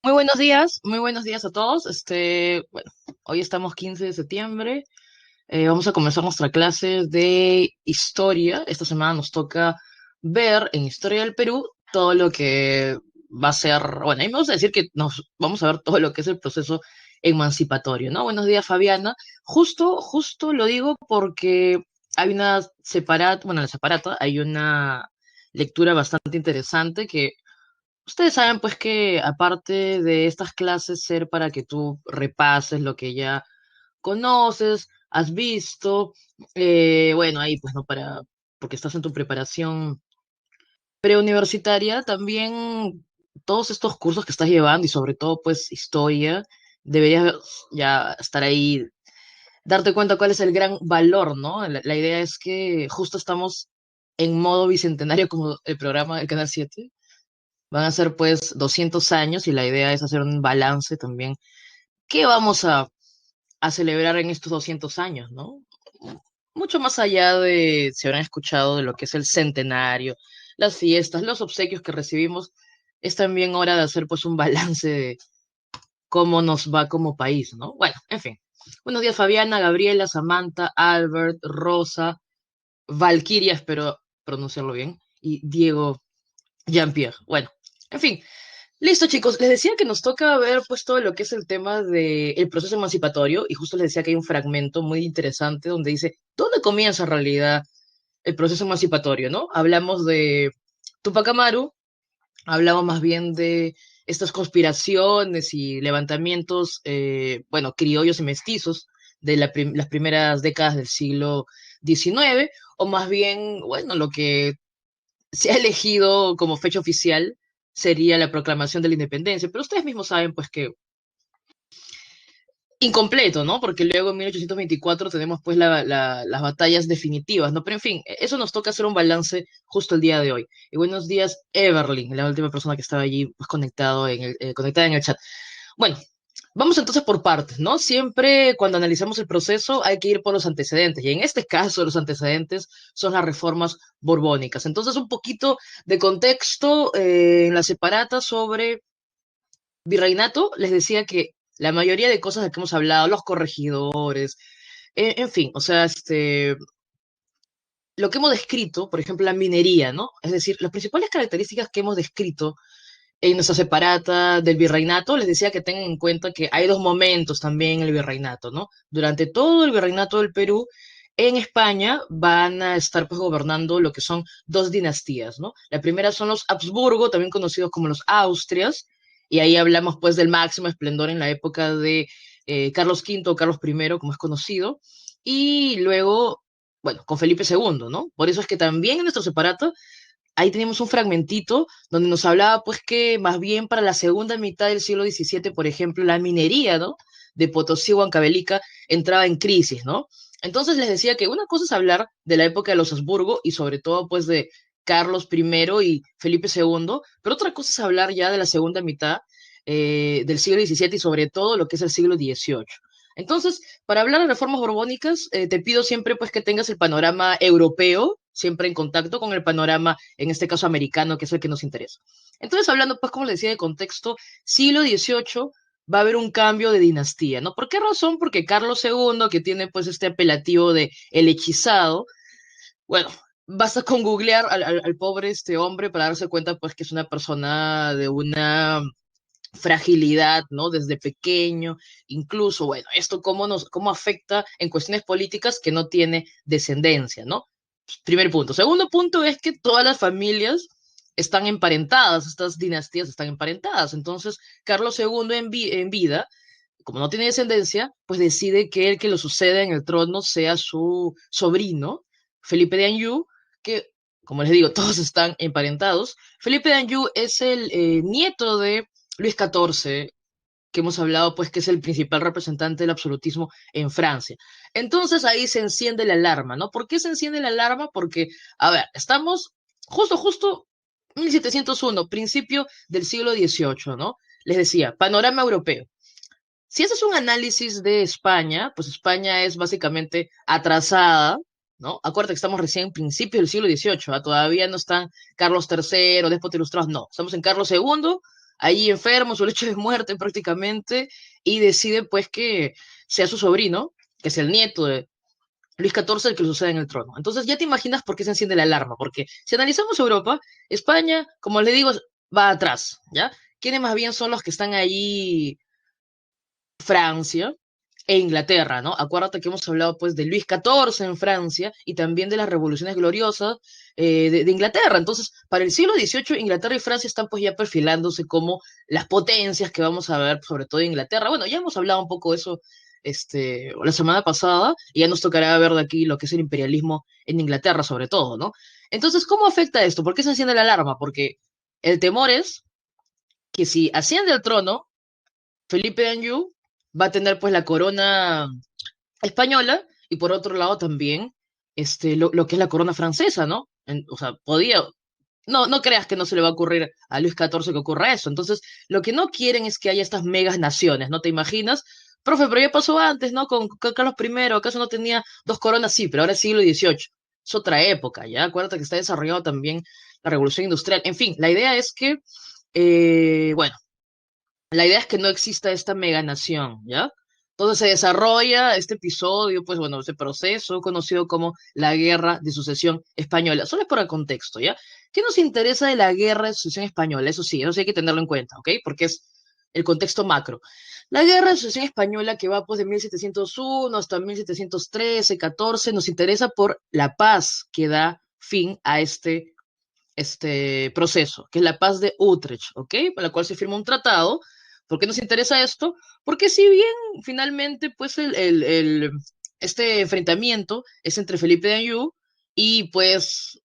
Muy buenos días a todos. Bueno, hoy estamos 15 de septiembre. Vamos a comenzar nuestra clase de historia. Esta semana nos toca ver en Historia del Perú todo lo que va a ser, bueno, a mí me gusta decir que nos vamos a ver todo lo que es el proceso emancipatorio, ¿no? Buenos días, Fabiana. Justo lo digo porque hay una separata, bueno, en la separata hay una lectura bastante interesante que ustedes saben pues que aparte de estas clases ser para que tú repases lo que ya conoces, has visto, bueno, ahí pues no para, porque estás en tu preparación preuniversitaria, también todos estos cursos que estás llevando y sobre todo pues historia, deberías ya estar ahí, darte cuenta cuál es el gran valor, ¿no? La idea es que justo estamos en modo bicentenario como el programa del Canal 7. Van a ser pues 200 años y la idea es hacer un balance también. ¿Qué vamos a celebrar en estos 200 años, no? Mucho más allá de, si habrán escuchado, de lo que es el centenario, las fiestas, los obsequios que recibimos, es también hora de hacer pues un balance de cómo nos va como país, ¿no? Bueno, en fin. Buenos días, Fabiana, Gabriela, Samantha, Albert, Rosa, Valkyria, espero pronunciarlo bien, y Diego Jean-Pierre. Bueno, en fin. Listo, chicos. Les decía que nos toca ver pues todo lo que es el tema del proceso emancipatorio y justo les decía que hay un fragmento muy interesante donde dice, ¿dónde comienza en realidad el proceso emancipatorio, no? Hablamos de Tupac Amaru, hablamos más bien de estas conspiraciones y levantamientos, bueno, criollos y mestizos de las primeras décadas del siglo XIX, o más bien, bueno, lo que se ha elegido como fecha oficial sería la proclamación de la independencia, pero ustedes mismos saben pues que incompleto, ¿no? Porque luego en 1824 tenemos pues las batallas definitivas, ¿no? Pero en fin, eso nos toca hacer un balance justo el día de hoy. Y buenos días, Everlyn, la última persona que estaba allí pues conectado conectada en el chat. Bueno, vamos entonces por partes, ¿no? Siempre cuando analizamos el proceso hay que ir por los antecedentes, y en este caso los antecedentes son las reformas borbónicas. Entonces, un poquito de contexto en la separata sobre virreinato, les decía que la mayoría de cosas de que hemos hablado, los corregidores, en fin, o sea, lo que hemos descrito, por ejemplo, la minería, ¿no? Es decir, las principales características que hemos descrito en nuestra separata del virreinato, les decía que tengan en cuenta que hay dos momentos también en el virreinato, ¿no? Durante todo el virreinato del Perú, en España van a estar pues gobernando lo que son dos dinastías, ¿no? La primera son los Habsburgo, también conocidos como los Austrias, y ahí hablamos pues del máximo esplendor en la época de Carlos V o Carlos I, como es conocido, y luego, bueno, con Felipe II, ¿no? Por eso es que también en nuestro separato ahí teníamos un fragmentito donde nos hablaba pues que más bien para la segunda mitad del siglo XVII, por ejemplo, la minería, ¿no? De Potosí, Huancavelica, entraba en crisis, ¿no? Entonces les decía que una cosa es hablar de la época de los Habsburgo y sobre todo pues de Carlos I y Felipe II, pero otra cosa es hablar ya de la segunda mitad del siglo XVII y sobre todo lo que es el siglo XVIII. Entonces, para hablar de reformas borbónicas, te pido siempre pues que tengas el panorama europeo, siempre en contacto con el panorama, en este caso americano, que es el que nos interesa. Entonces, hablando pues, como les decía, de contexto, siglo XVIII va a haber un cambio de dinastía, ¿no? ¿Por qué razón? Porque Carlos II, que tiene pues este apelativo de el hechizado, bueno, basta con googlear al pobre este hombre para darse cuenta pues que es una persona de una fragilidad, ¿no? Desde pequeño, incluso, bueno, esto cómo afecta en cuestiones políticas que no tiene descendencia, ¿no? Primer punto. Segundo punto es que todas las familias están emparentadas, estas dinastías están emparentadas. Entonces, Carlos II en vida, como no tiene descendencia, pues decide que el que lo suceda en el trono sea su sobrino, Felipe de Anjou, que, como les digo, todos están emparentados. Felipe de Anjou es el nieto de Luis XIV, que hemos hablado, pues que es el principal representante del absolutismo en Francia. Entonces ahí se enciende la alarma, ¿no? ¿Por qué se enciende la alarma? Porque, a ver, estamos justo 1701, principio del siglo XVIII, ¿no? Les decía, panorama europeo. Si haces un análisis de España, pues España es básicamente atrasada, ¿no? Acuérdate que estamos recién en principios del siglo XVIII, ¿ah? Todavía no están Carlos III, Déspotas Ilustrados, no. Estamos en Carlos II, ahí enfermo, su lecho de muerte prácticamente, y decide pues que sea su sobrino, que es el nieto de Luis XIV, el que le sucede en el trono. Entonces ya te imaginas por qué se enciende la alarma, porque si analizamos Europa, España, como le digo, va atrás, ¿ya? ¿Quiénes más bien son los que están ahí? Francia e Inglaterra, ¿no? Acuérdate que hemos hablado pues de Luis XIV en Francia y también de las revoluciones gloriosas de Inglaterra. Entonces, para el siglo XVIII, Inglaterra y Francia están pues ya perfilándose como las potencias que vamos a ver, sobre todo Inglaterra. Bueno, ya hemos hablado un poco de eso la semana pasada y ya nos tocará ver de aquí lo que es el imperialismo en Inglaterra, sobre todo, ¿no? Entonces, ¿cómo afecta esto? ¿Por qué se enciende la alarma? Porque el temor es que si asciende al trono, Felipe de Anjou va a tener pues la corona española y por otro lado también lo que es la corona francesa, ¿no? O sea, podía, no creas que no se le va a ocurrir a Luis XIV que ocurra eso. Entonces, lo que no quieren es que haya estas megas naciones, ¿no te imaginas? Profe, pero ya pasó antes, ¿no? Con Carlos I, ¿acaso no tenía dos coronas? Sí, pero ahora es siglo XVIII. Es otra época, ¿ya? Acuérdate que está desarrollado también la revolución industrial. En fin, la idea es que, bueno, la idea es que no exista esta meganación, ¿ya? Entonces se desarrolla este episodio, pues bueno, este proceso conocido como la Guerra de Sucesión Española. Solo es por el contexto, ¿ya? ¿Qué nos interesa de la Guerra de Sucesión Española? Eso sí hay que tenerlo en cuenta, ¿ok? Porque es el contexto macro. La Guerra de Sucesión Española, que va pues de 1701 hasta 1713, 14, nos interesa por la paz que da fin a este proceso, que es la paz de Utrecht, ¿ok? Por la cual se firma un tratado. ¿Por qué nos interesa esto? Porque si bien finalmente, pues, este enfrentamiento es entre Felipe de Anjou y, pues,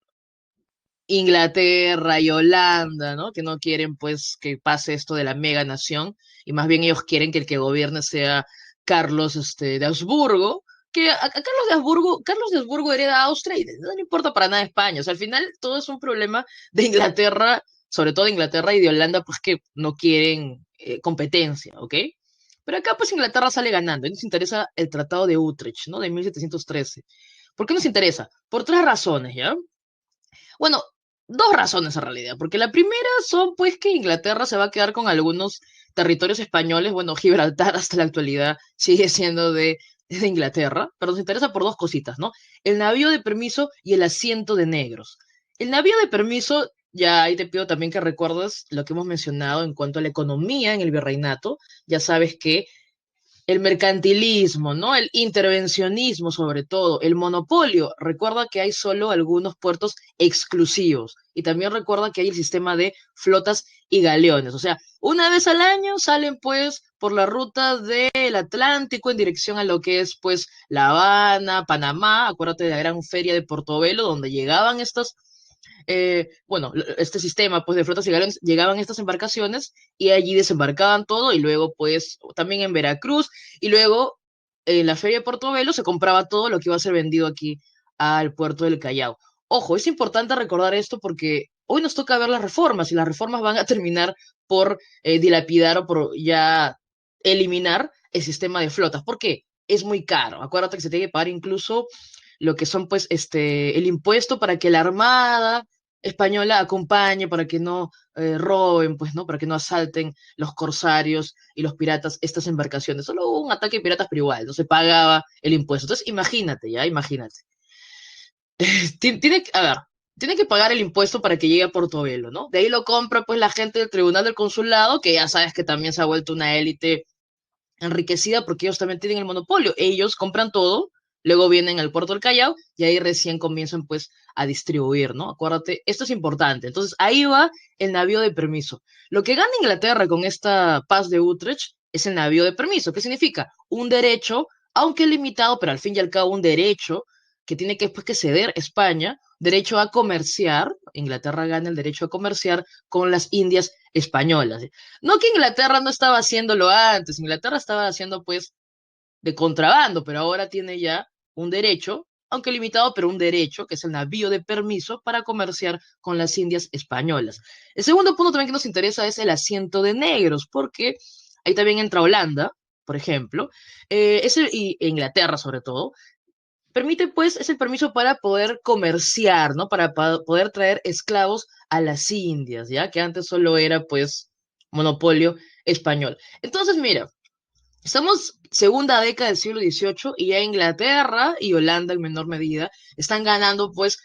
Inglaterra y Holanda, ¿no? Que no quieren, pues, que pase esto de la mega nación, y más bien ellos quieren que el que gobierne sea Carlos, de Habsburgo, que a Carlos de Habsburgo hereda Austria y no le importa para nada España. O sea, al final todo es un problema de Inglaterra, sobre todo de Inglaterra y de Holanda, pues que no quieren competencia, ¿ok? Pero acá, pues, Inglaterra sale ganando, y nos interesa el Tratado de Utrecht, ¿no? De 1713. ¿Por qué nos interesa? Por tres razones, ¿ya? Bueno, dos razones en realidad, porque la primera son pues que Inglaterra se va a quedar con algunos territorios españoles, bueno, Gibraltar hasta la actualidad sigue siendo de Inglaterra, pero nos interesa por dos cositas, ¿no? El navío de permiso y el asiento de negros. El navío de permiso, ya ahí te pido también que recuerdes lo que hemos mencionado en cuanto a la economía en el virreinato, ya sabes que el mercantilismo, ¿no? El intervencionismo sobre todo, el monopolio. Recuerda que hay solo algunos puertos exclusivos y también recuerda que hay el sistema de flotas y galeones. O sea, una vez al año salen pues por la ruta del Atlántico en dirección a lo que es pues La Habana, Panamá. Acuérdate de la gran feria de Portobelo donde llegaban estas bueno, este sistema pues de flotas y galeones, llegaban estas embarcaciones y allí desembarcaban todo y luego pues también en Veracruz y luego en la feria de Portobelo se compraba todo lo que iba a ser vendido aquí al puerto del Callao. Ojo, es importante recordar esto porque hoy nos toca ver las reformas y las reformas van a terminar por dilapidar o por ya eliminar el sistema de flotas. ¿Por qué? Es muy caro. Acuérdate que se tiene que pagar incluso lo que son pues el impuesto para que la armada española acompañe para que no roben, pues, ¿no? Para que no asalten los corsarios y los piratas estas embarcaciones. Solo hubo un ataque de piratas, pero igual, no se pagaba el impuesto. Entonces, imagínate, ya, imagínate. A ver, tiene que pagar el impuesto para que llegue a Portobelo, ¿no? De ahí lo compra, pues, la gente del Tribunal del Consulado, que ya sabes que también se ha vuelto una élite enriquecida porque ellos también tienen el monopolio. Ellos compran todo, luego vienen al puerto del Callao y ahí recién comienzan pues a distribuir, ¿no? Acuérdate, esto es importante. Entonces ahí va el navío de permiso. Lo que gana Inglaterra con esta paz de Utrecht es el navío de permiso. ¿Qué significa? Un derecho, aunque limitado, pero al fin y al cabo un derecho que tiene que, pues, que ceder España, derecho a comerciar. Inglaterra gana el derecho a comerciar con las Indias españolas. No que Inglaterra no estaba haciéndolo antes, Inglaterra estaba haciendo pues de contrabando, pero ahora tiene ya un derecho, aunque limitado, pero un derecho, que es el navío de permiso para comerciar con las Indias españolas. El segundo punto también que nos interesa es el asiento de negros, porque ahí también entra Holanda, por ejemplo, y Inglaterra sobre todo, permite pues, es el permiso para poder comerciar, ¿no? Para poder traer esclavos a las Indias, ¿ya? Que antes solo era pues monopolio español. Entonces, mira, estamos segunda década del siglo XVIII y ya Inglaterra y Holanda en menor medida están ganando pues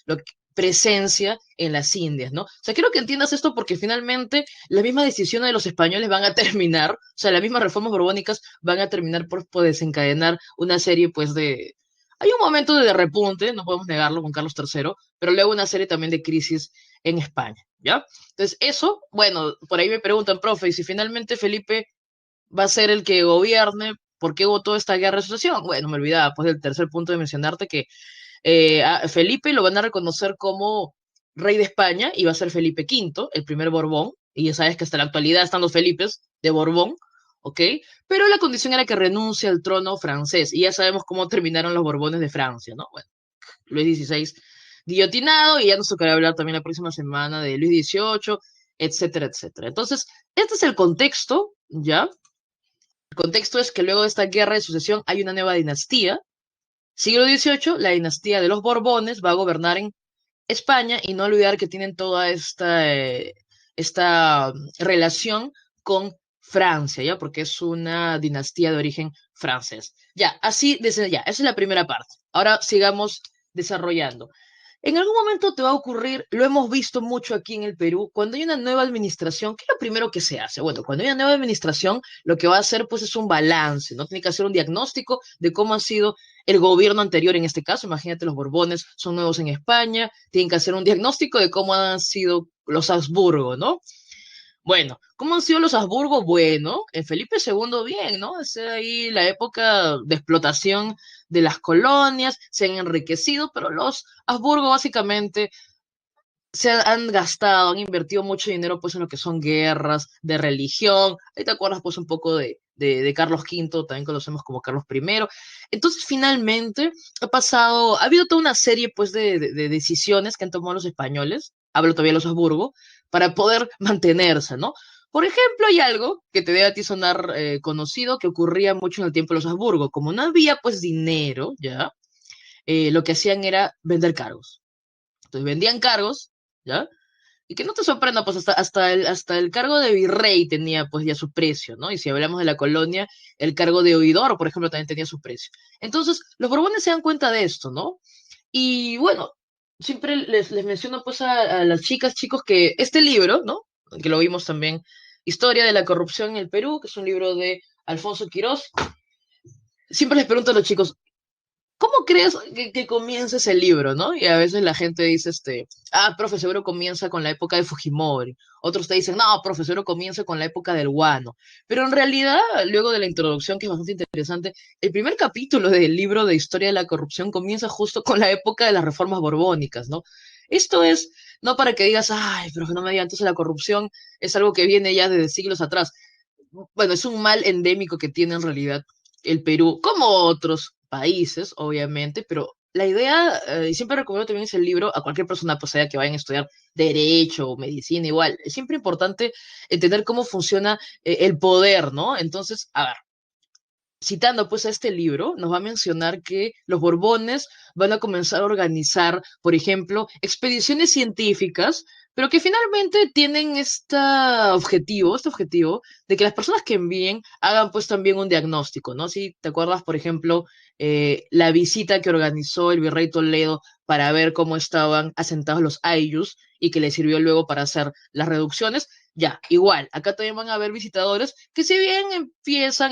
presencia en las Indias, ¿no? O sea, quiero que entiendas esto porque finalmente las mismas decisiones de los españoles van a terminar, o sea, las mismas reformas borbónicas van a terminar por desencadenar una serie pues de... Hay un momento de repunte, no podemos negarlo, con Carlos III, pero luego una serie también de crisis en España, ¿ya? Entonces, eso, bueno, por ahí me preguntan, profe, y si finalmente Felipe va a ser el que gobierne, ¿por qué hubo toda esta guerra de sucesión? Bueno, me olvidaba pues del tercer punto de mencionarte que a Felipe lo van a reconocer como rey de España y va a ser Felipe V, el primer Borbón, y ya sabes que hasta la actualidad están los Felipes de Borbón, ¿ok? Pero la condición era que renuncie al trono francés, y ya sabemos cómo terminaron los Borbones de Francia, ¿no? Bueno, Luis XVI guillotinado, y ya nos tocará hablar también la próxima semana de Luis XVIII, etcétera, etcétera. Entonces, este es el contexto, ¿ya? El contexto es que luego de esta guerra de sucesión hay una nueva dinastía. Siglo XVIII, la dinastía de los Borbones va a gobernar en España y no olvidar que tienen toda esta relación con Francia, ¿ya? Porque es una dinastía de origen francés. Ya, así, desde ya, esa es la primera parte. Ahora sigamos desarrollando. En algún momento te va a ocurrir, lo hemos visto mucho aquí en el Perú, cuando hay una nueva administración, ¿qué es lo primero que se hace? Bueno, cuando hay una nueva administración, lo que va a hacer pues es un balance, ¿no? Tiene que hacer un diagnóstico de cómo ha sido el gobierno anterior en este caso, imagínate los Borbones son nuevos en España, tienen que hacer un diagnóstico de cómo han sido los Habsburgo, ¿no? Bueno, ¿cómo han sido los Habsburgo? Bueno, en Felipe II bien, ¿no? Es ahí la época de explotación de las colonias, se han enriquecido, pero los Habsburgo básicamente han gastado, han invertido mucho dinero pues en lo que son guerras de religión. Ahí te acuerdas pues un poco de Carlos V, también conocemos como Carlos I. Entonces finalmente ha habido toda una serie pues de decisiones que han tomado los españoles, hablo todavía de los Habsburgo, para poder mantenerse, ¿no? Por ejemplo, hay algo que te debe a ti sonar conocido que ocurría mucho en el tiempo de los Habsburgo. Como no había pues dinero, ¿ya? Lo que hacían era vender cargos. Entonces vendían cargos, ¿ya? Y que no te sorprenda, pues hasta el cargo de virrey tenía pues ya su precio, ¿no? Y si hablamos de la colonia, el cargo de oidor, por ejemplo, también tenía su precio. Entonces, los Borbones se dan cuenta de esto, ¿no? Y bueno, siempre les menciono pues a las chicas, chicos, que este libro, ¿no? Que lo vimos también, Historia de la corrupción en el Perú, que es un libro de Alfonso Quirós. Siempre les pregunto a los chicos, ¿cómo crees que comienza ese libro, no? Y a veces la gente dice, profe, seguro comienza con la época de Fujimori. Otros te dicen, no, profe, seguro comienza con la época del Guano. Pero en realidad, luego de la introducción, que es bastante interesante, el primer capítulo del libro de Historia de la Corrupción comienza justo con la época de las reformas borbónicas, ¿no? Esto es, no para que digas, ay, profe, no me digas, entonces la corrupción es algo que viene ya desde siglos atrás. Bueno, es un mal endémico que tiene en realidad el Perú, como otros países, obviamente, pero la idea, y siempre recomiendo también ese libro a cualquier persona, pues sea que vayan a estudiar derecho o medicina, igual, es siempre importante entender cómo funciona el poder, ¿no? Entonces, a ver, citando pues a este libro, nos va a mencionar que los Borbones van a comenzar a organizar, por ejemplo, expediciones científicas, pero que finalmente tienen este objetivo de que las personas que envíen hagan pues también un diagnóstico, ¿no? Si te acuerdas, por ejemplo, la visita que organizó el virrey Toledo para ver cómo estaban asentados los ayllus y que le sirvió luego para hacer las reducciones, ya, igual, acá también van a haber visitadores que si bien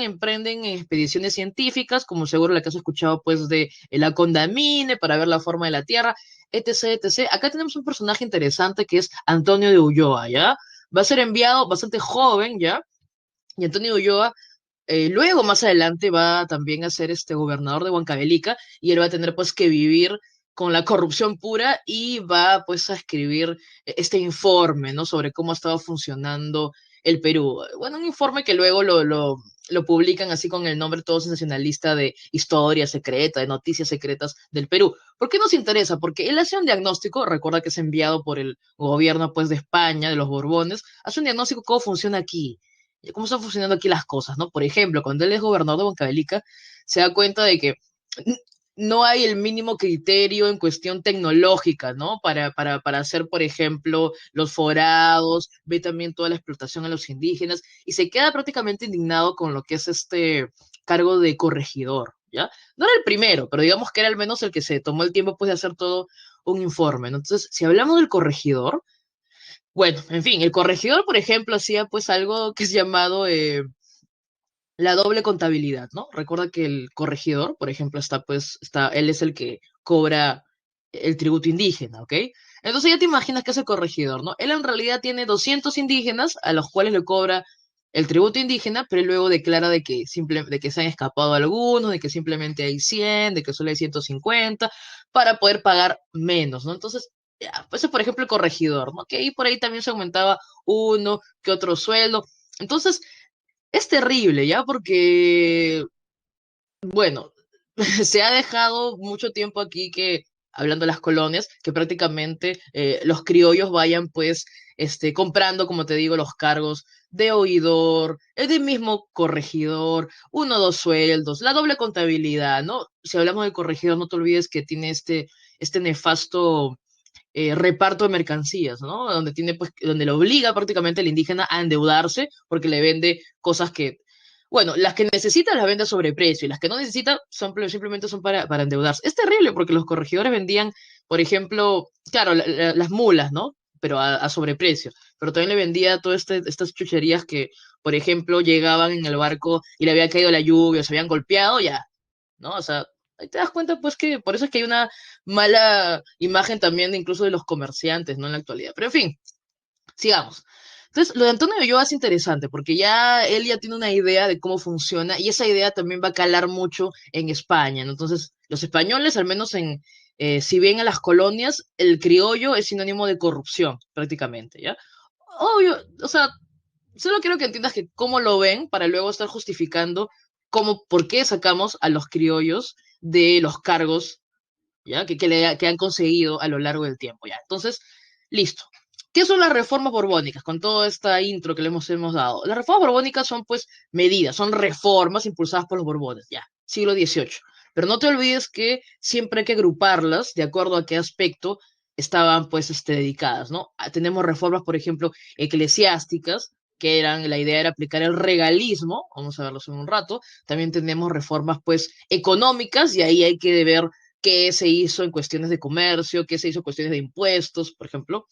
emprenden expediciones científicas, como seguro la que has escuchado pues de la Condamine para ver la forma de la Tierra, etc, etc. Acá tenemos un personaje interesante que es Antonio de Ulloa, ¿ya? Va a ser enviado bastante joven, ¿ya? Y Antonio de Ulloa luego, más adelante, va también a ser este gobernador de Huancavelica y él va a tener pues que vivir con la corrupción pura y va pues a escribir este informe, ¿no? Sobre cómo ha estado funcionando el Perú. Bueno, un informe que luego lo publican así con el nombre todo sensacionalista de historia secreta, de noticias secretas del Perú. ¿Por qué nos interesa? Porque él hace un diagnóstico, recuerda que es enviado por el gobierno pues de España, de los Borbones, hace un diagnóstico de cómo funciona aquí, cómo están funcionando aquí las cosas, ¿no? Por ejemplo, cuando él es gobernador de Huancavelica, se da cuenta de que no hay el mínimo criterio en cuestión tecnológica, ¿no? Para hacer, por ejemplo, los forados, ve también toda la explotación a los indígenas y se queda prácticamente indignado con lo que es este cargo de corregidor, ¿ya? No era el primero, pero digamos que era al menos el que se tomó el tiempo pues de hacer todo un informe, ¿no? Entonces, si hablamos del corregidor, bueno, en fin, el corregidor, por ejemplo, hacía pues algo que es llamado la doble contabilidad, ¿no? Recuerda que el corregidor, por ejemplo, él es el que cobra el tributo indígena, ¿ok? Entonces ya te imaginas que es el corregidor, ¿no? Él en realidad tiene 200 indígenas a los cuales le cobra el tributo indígena, pero él luego declara de que se han escapado algunos, de que simplemente hay 100, de que solo hay 150, para poder pagar menos, ¿no? Entonces, ya, pues es por ejemplo el corregidor, ¿no? Que ahí por ahí también se aumentaba uno que otro sueldo. Entonces, es terrible, ¿ya? Porque, bueno, se ha dejado mucho tiempo aquí que, hablando de las colonias, que prácticamente los criollos vayan pues comprando, como te digo, los cargos de oidor, el de mismo corregidor, uno o dos sueldos, la doble contabilidad, ¿no? Si hablamos de corregidor, no te olvides que tiene este nefasto reparto de mercancías, ¿no? Donde tiene, pues, donde le obliga prácticamente al indígena a endeudarse porque le vende cosas que, bueno, las que necesita las vende a sobreprecio y las que no necesita simplemente son para endeudarse. Es terrible porque los corregidores vendían, por ejemplo, claro, las mulas, ¿no? Pero a sobreprecio. Pero también le vendía todas estas chucherías que, por ejemplo, llegaban en el barco y le había caído la lluvia, se habían golpeado, ya, ¿no? O sea, ahí te das cuenta, pues, que por eso es que hay una mala imagen también incluso de los comerciantes, ¿no? En la actualidad. Pero en fin, sigamos. Entonces, lo de Antonio Ulloa es interesante porque ya él ya tiene una idea de cómo funciona y esa idea también va a calar mucho en España, ¿no? Entonces, los españoles, al menos si bien en las colonias, el criollo es sinónimo de corrupción, prácticamente, ¿ya? Obvio, o sea, solo quiero que entiendas que cómo lo ven para luego estar justificando por qué sacamos a los criollos de los cargos, ¿ya? Que han conseguido a lo largo del tiempo, ¿ya? Entonces, listo. ¿Qué son las reformas borbónicas? Con toda esta intro que le hemos dado. Las reformas borbónicas son, pues, medidas, son reformas impulsadas por los Borbones, ya, siglo XVIII. Pero no te olvides que siempre hay que agruparlas de acuerdo a qué aspecto estaban, pues, dedicadas, ¿no? Tenemos reformas, por ejemplo, eclesiásticas, la idea era aplicar el regalismo, vamos a verlos en un rato. También tenemos reformas, pues, económicas, y ahí hay que ver qué se hizo en cuestiones de comercio, qué se hizo en cuestiones de impuestos, por ejemplo.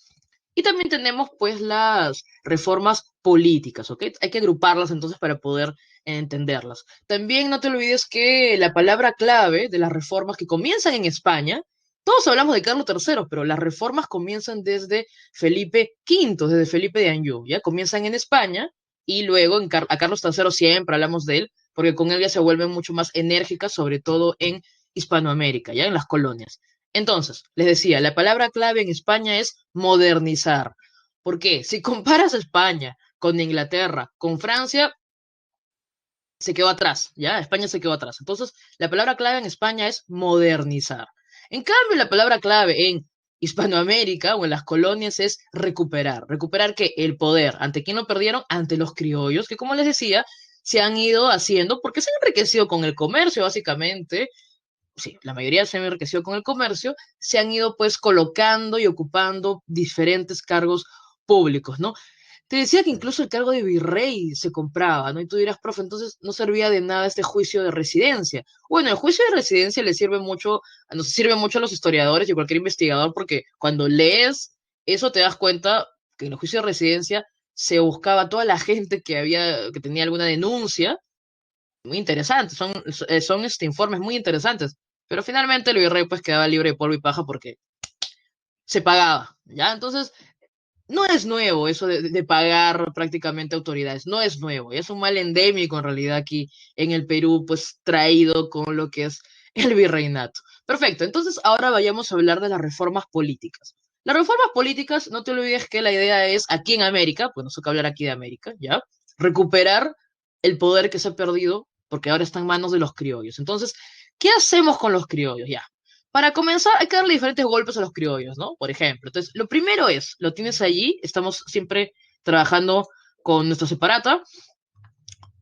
Y también tenemos pues las reformas políticas, ¿ok? Hay que agruparlas entonces para poder entenderlas. También no te olvides que la palabra clave de las reformas que comienzan en España, todos hablamos de Carlos III, pero las reformas comienzan desde Felipe V, desde Felipe de Anjou, ¿ya? Comienzan en España y luego a Carlos III siempre hablamos de él, porque con él ya se vuelven mucho más enérgicas, sobre todo en Hispanoamérica, ¿ya? En las colonias. Entonces, les decía, la palabra clave en España es modernizar. ¿Por qué? Si comparas España con Inglaterra, con Francia, se quedó atrás, ¿ya? España se quedó atrás. Entonces, la palabra clave en España es modernizar. En cambio, la palabra clave en Hispanoamérica o en las colonias es recuperar. ¿Recuperar qué? El poder. ¿Ante quién lo perdieron? Ante los criollos, que como les decía, se han ido haciendo porque se han enriquecido con el comercio, básicamente, sí, la mayoría se han enriquecido con el comercio, se han ido pues colocando y ocupando diferentes cargos públicos, ¿no? Te decía que incluso el cargo de virrey se compraba, ¿no? Y tú dirás, profe, entonces no servía de nada este juicio de residencia. Bueno, el juicio de residencia le sirve mucho, nos sirve mucho a los historiadores y a cualquier investigador porque cuando lees eso te das cuenta que en el juicio de residencia se buscaba a toda la gente que tenía alguna denuncia muy interesantes, son informes muy interesantes, pero finalmente el virrey pues quedaba libre de polvo y paja porque se pagaba, ¿ya? Entonces, no es nuevo eso de pagar prácticamente autoridades, no es nuevo, y es un mal endémico en realidad aquí en el Perú, pues traído con lo que es el virreinato. Perfecto, entonces ahora vayamos a hablar de las reformas políticas. Las reformas políticas, no te olvides que la idea es, aquí en América, pues nos toca hablar aquí de América, ¿ya? Recuperar el poder que se ha perdido, porque ahora está en manos de los criollos. Entonces, ¿qué hacemos con los criollos? Ya. Para comenzar, hay que darle diferentes golpes a los criollos, ¿no? Por ejemplo. Entonces, lo primero es, lo tienes allí, estamos siempre trabajando con nuestra separata,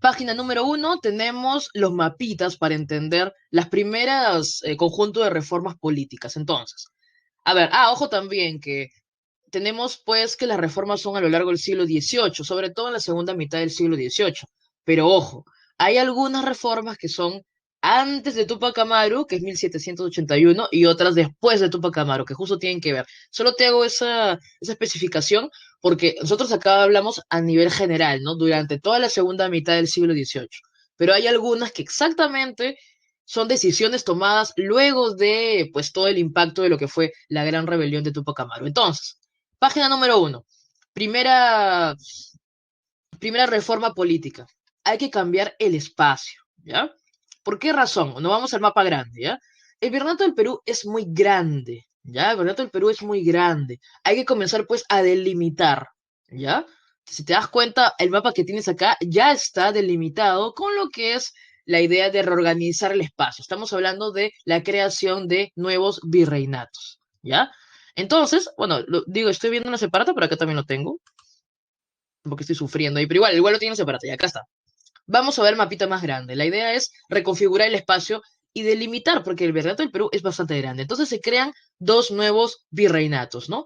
página número 1 tenemos los mapitas para entender las primeras conjunto de reformas políticas. Entonces, a ver, ojo también que tenemos pues que las reformas son a lo largo del siglo XVIII, sobre todo en la segunda mitad del siglo XVIII. Pero ojo, hay algunas reformas que son antes de Tupac Amaru, que es 1781, y otras después de Tupac Amaru, que justo tienen que ver. Solo te hago esa especificación porque nosotros acá hablamos a nivel general, ¿no? Durante toda la segunda mitad del siglo XVIII. Pero hay algunas que exactamente son decisiones tomadas luego de pues todo el impacto de lo que fue la gran rebelión de Tupac Amaru. Entonces, página número 1. Primera, primera reforma política. Hay que cambiar el espacio, ¿ya? ¿Por qué razón? Nos vamos al mapa grande, ¿ya? El Virreinato del Perú es muy grande, ¿ya? El Virreinato del Perú es muy grande. Hay que comenzar, pues, a delimitar, ¿ya? Si te das cuenta, el mapa que tienes acá ya está delimitado con lo que es la idea de reorganizar el espacio. Estamos hablando de la creación de nuevos virreinatos, ¿ya? Entonces, bueno, digo, estoy viendo una separata, pero acá también lo tengo, porque estoy sufriendo ahí, pero igual lo tiene separata, y acá está. Vamos a ver el mapita más grande. La idea es reconfigurar el espacio y delimitar, porque el virreinato del Perú es bastante grande. Entonces se crean dos nuevos virreinatos, ¿no?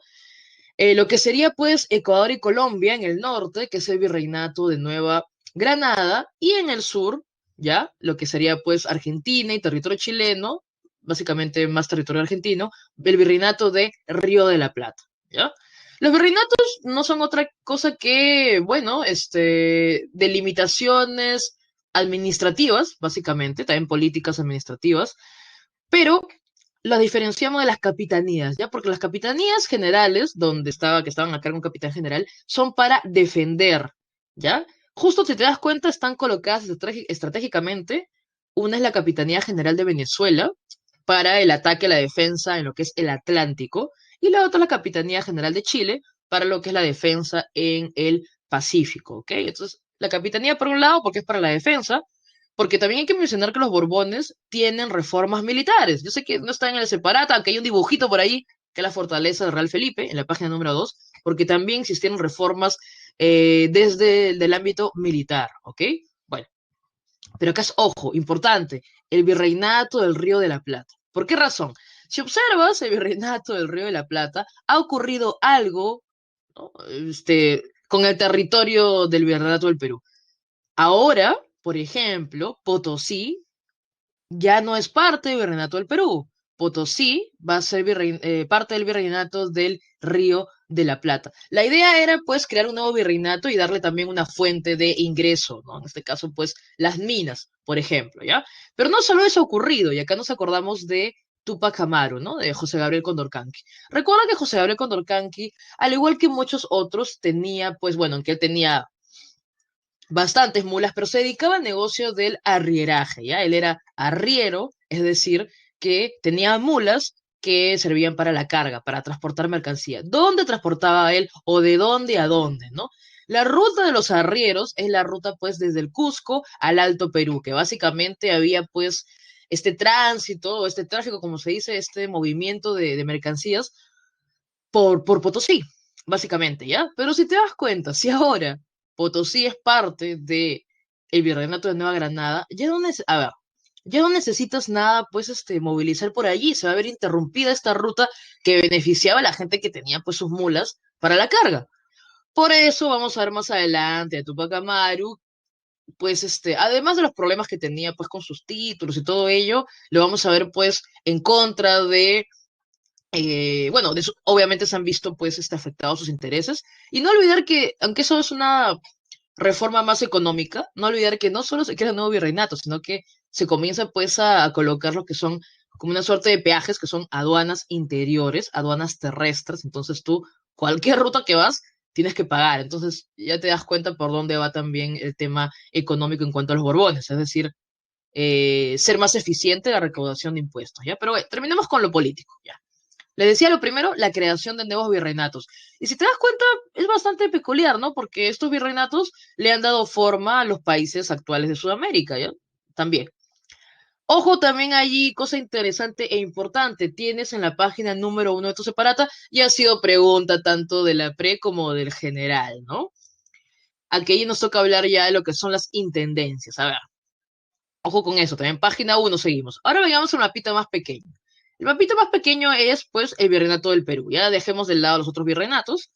Lo que sería pues Ecuador y Colombia en el norte, que es el virreinato de Nueva Granada, y en el sur, ¿ya? Lo que sería pues Argentina y territorio chileno, básicamente más territorio argentino, el virreinato de Río de la Plata, ¿ya? Los virreinatos no son otra cosa que, bueno, delimitaciones administrativas, básicamente, también políticas administrativas, pero las diferenciamos de las capitanías, ¿ya? Porque las capitanías generales, que estaban a cargo un capitán general, son para defender, ¿ya? Justo si te das cuenta, están colocadas estratégicamente. Una es la Capitanía General de Venezuela para el ataque a la defensa en lo que es el Atlántico, y la otra es la Capitanía General de Chile para lo que es la defensa en el Pacífico, ¿ok? Entonces, la Capitanía por un lado, porque es para la defensa, porque también hay que mencionar que los Borbones tienen reformas militares. Yo sé que no está en el separata, aunque hay un dibujito por ahí, que es la fortaleza del Real Felipe, en la página número 2, porque también existieron reformas desde el ámbito militar, ¿ok? Bueno, pero acá es, ojo, importante, el virreinato del Río de la Plata. ¿Por qué razón? Si observas el virreinato del Río de la Plata, ha ocurrido algo, ¿no? Con el territorio del virreinato del Perú. Ahora, por ejemplo, Potosí ya no es parte del virreinato del Perú. Potosí va a ser parte del virreinato del Río de la Plata. La idea era, pues, crear un nuevo virreinato y darle también una fuente de ingreso, ¿no? En este caso, pues, las minas, por ejemplo, ¿ya? Pero no solo eso ha ocurrido, y acá nos acordamos de Tupac Amaru, ¿no? De José Gabriel Condorcanqui. Recuerda que José Gabriel Condorcanqui, al igual que muchos otros, tenía, pues, bueno, que él tenía bastantes mulas, pero se dedicaba al negocio del arrieraje, ¿ya? Él era arriero, es decir, que tenía mulas que servían para la carga, para transportar mercancía. ¿Dónde transportaba él o de dónde a dónde, no? La ruta de los arrieros es la ruta, pues, desde el Cusco al Alto Perú, que básicamente había, pues, este tránsito, o este tráfico, como se dice, este movimiento de mercancías por Potosí, básicamente, ¿ya? Pero si te das cuenta, si ahora Potosí es parte de el Virreinato de Nueva Granada, a ver, ya no necesitas nada, pues, movilizar por allí, se va a ver interrumpida esta ruta que beneficiaba a la gente que tenía, pues, sus mulas para la carga. Por eso vamos a ver más adelante a Tupac Amaru, pues, además de los problemas que tenía, pues, con sus títulos y todo ello, lo vamos a ver, pues, en contra de bueno, obviamente se han visto pues afectados sus intereses. Y no olvidar que, aunque eso es una reforma más económica, no olvidar que no solo se crea el nuevo virreinato, sino que se comienza pues a colocar lo que son como una suerte de peajes, que son aduanas interiores, aduanas terrestres. Entonces tú, cualquier ruta que vas, tienes que pagar. Entonces ya te das cuenta por dónde va también el tema económico en cuanto a los Borbones, es decir, ser más eficiente la recaudación de impuestos, ¿ya? Pero bueno, terminemos con lo político, ¿ya? Le decía lo primero, la creación de nuevos virreinatos. Y si te das cuenta, es bastante peculiar, ¿no? Porque estos virreinatos le han dado forma a los países actuales de Sudamérica, ¿ya? También. Ojo, también allí, cosa interesante e importante, tienes en la página número 1 de tu separata, y ha sido pregunta tanto de la pre como del general, ¿no? aquí nos toca hablar ya de lo que son las intendencias. A ver, ojo con eso, también página 1 seguimos. Ahora veamos el mapita más pequeño. El mapita más pequeño es, pues, el virreinato del Perú. Ya dejemos de lado los otros virreinatos.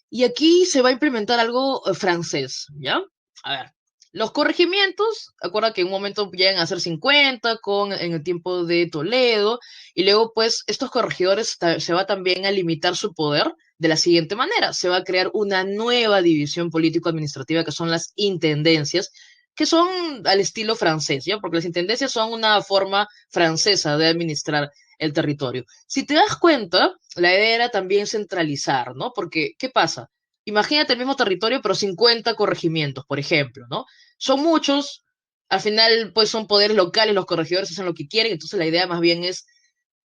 Y aquí se va a implementar algo francés, ¿ya? A ver, los corregimientos, acuerda que en un momento llegan a ser 50 en el tiempo de Toledo, y luego pues estos corregidores se va también a limitar su poder de la siguiente manera, se va a crear una nueva división político-administrativa que son las intendencias, que son al estilo francés, ¿ya? Porque las intendencias son una forma francesa de administrar el territorio. Si te das cuenta, la idea era también centralizar, ¿no? Porque, ¿qué pasa? Imagínate el mismo territorio, pero 50 corregimientos, por ejemplo, ¿no? Son muchos, al final, pues son poderes locales, los corregidores hacen lo que quieren, entonces la idea más bien es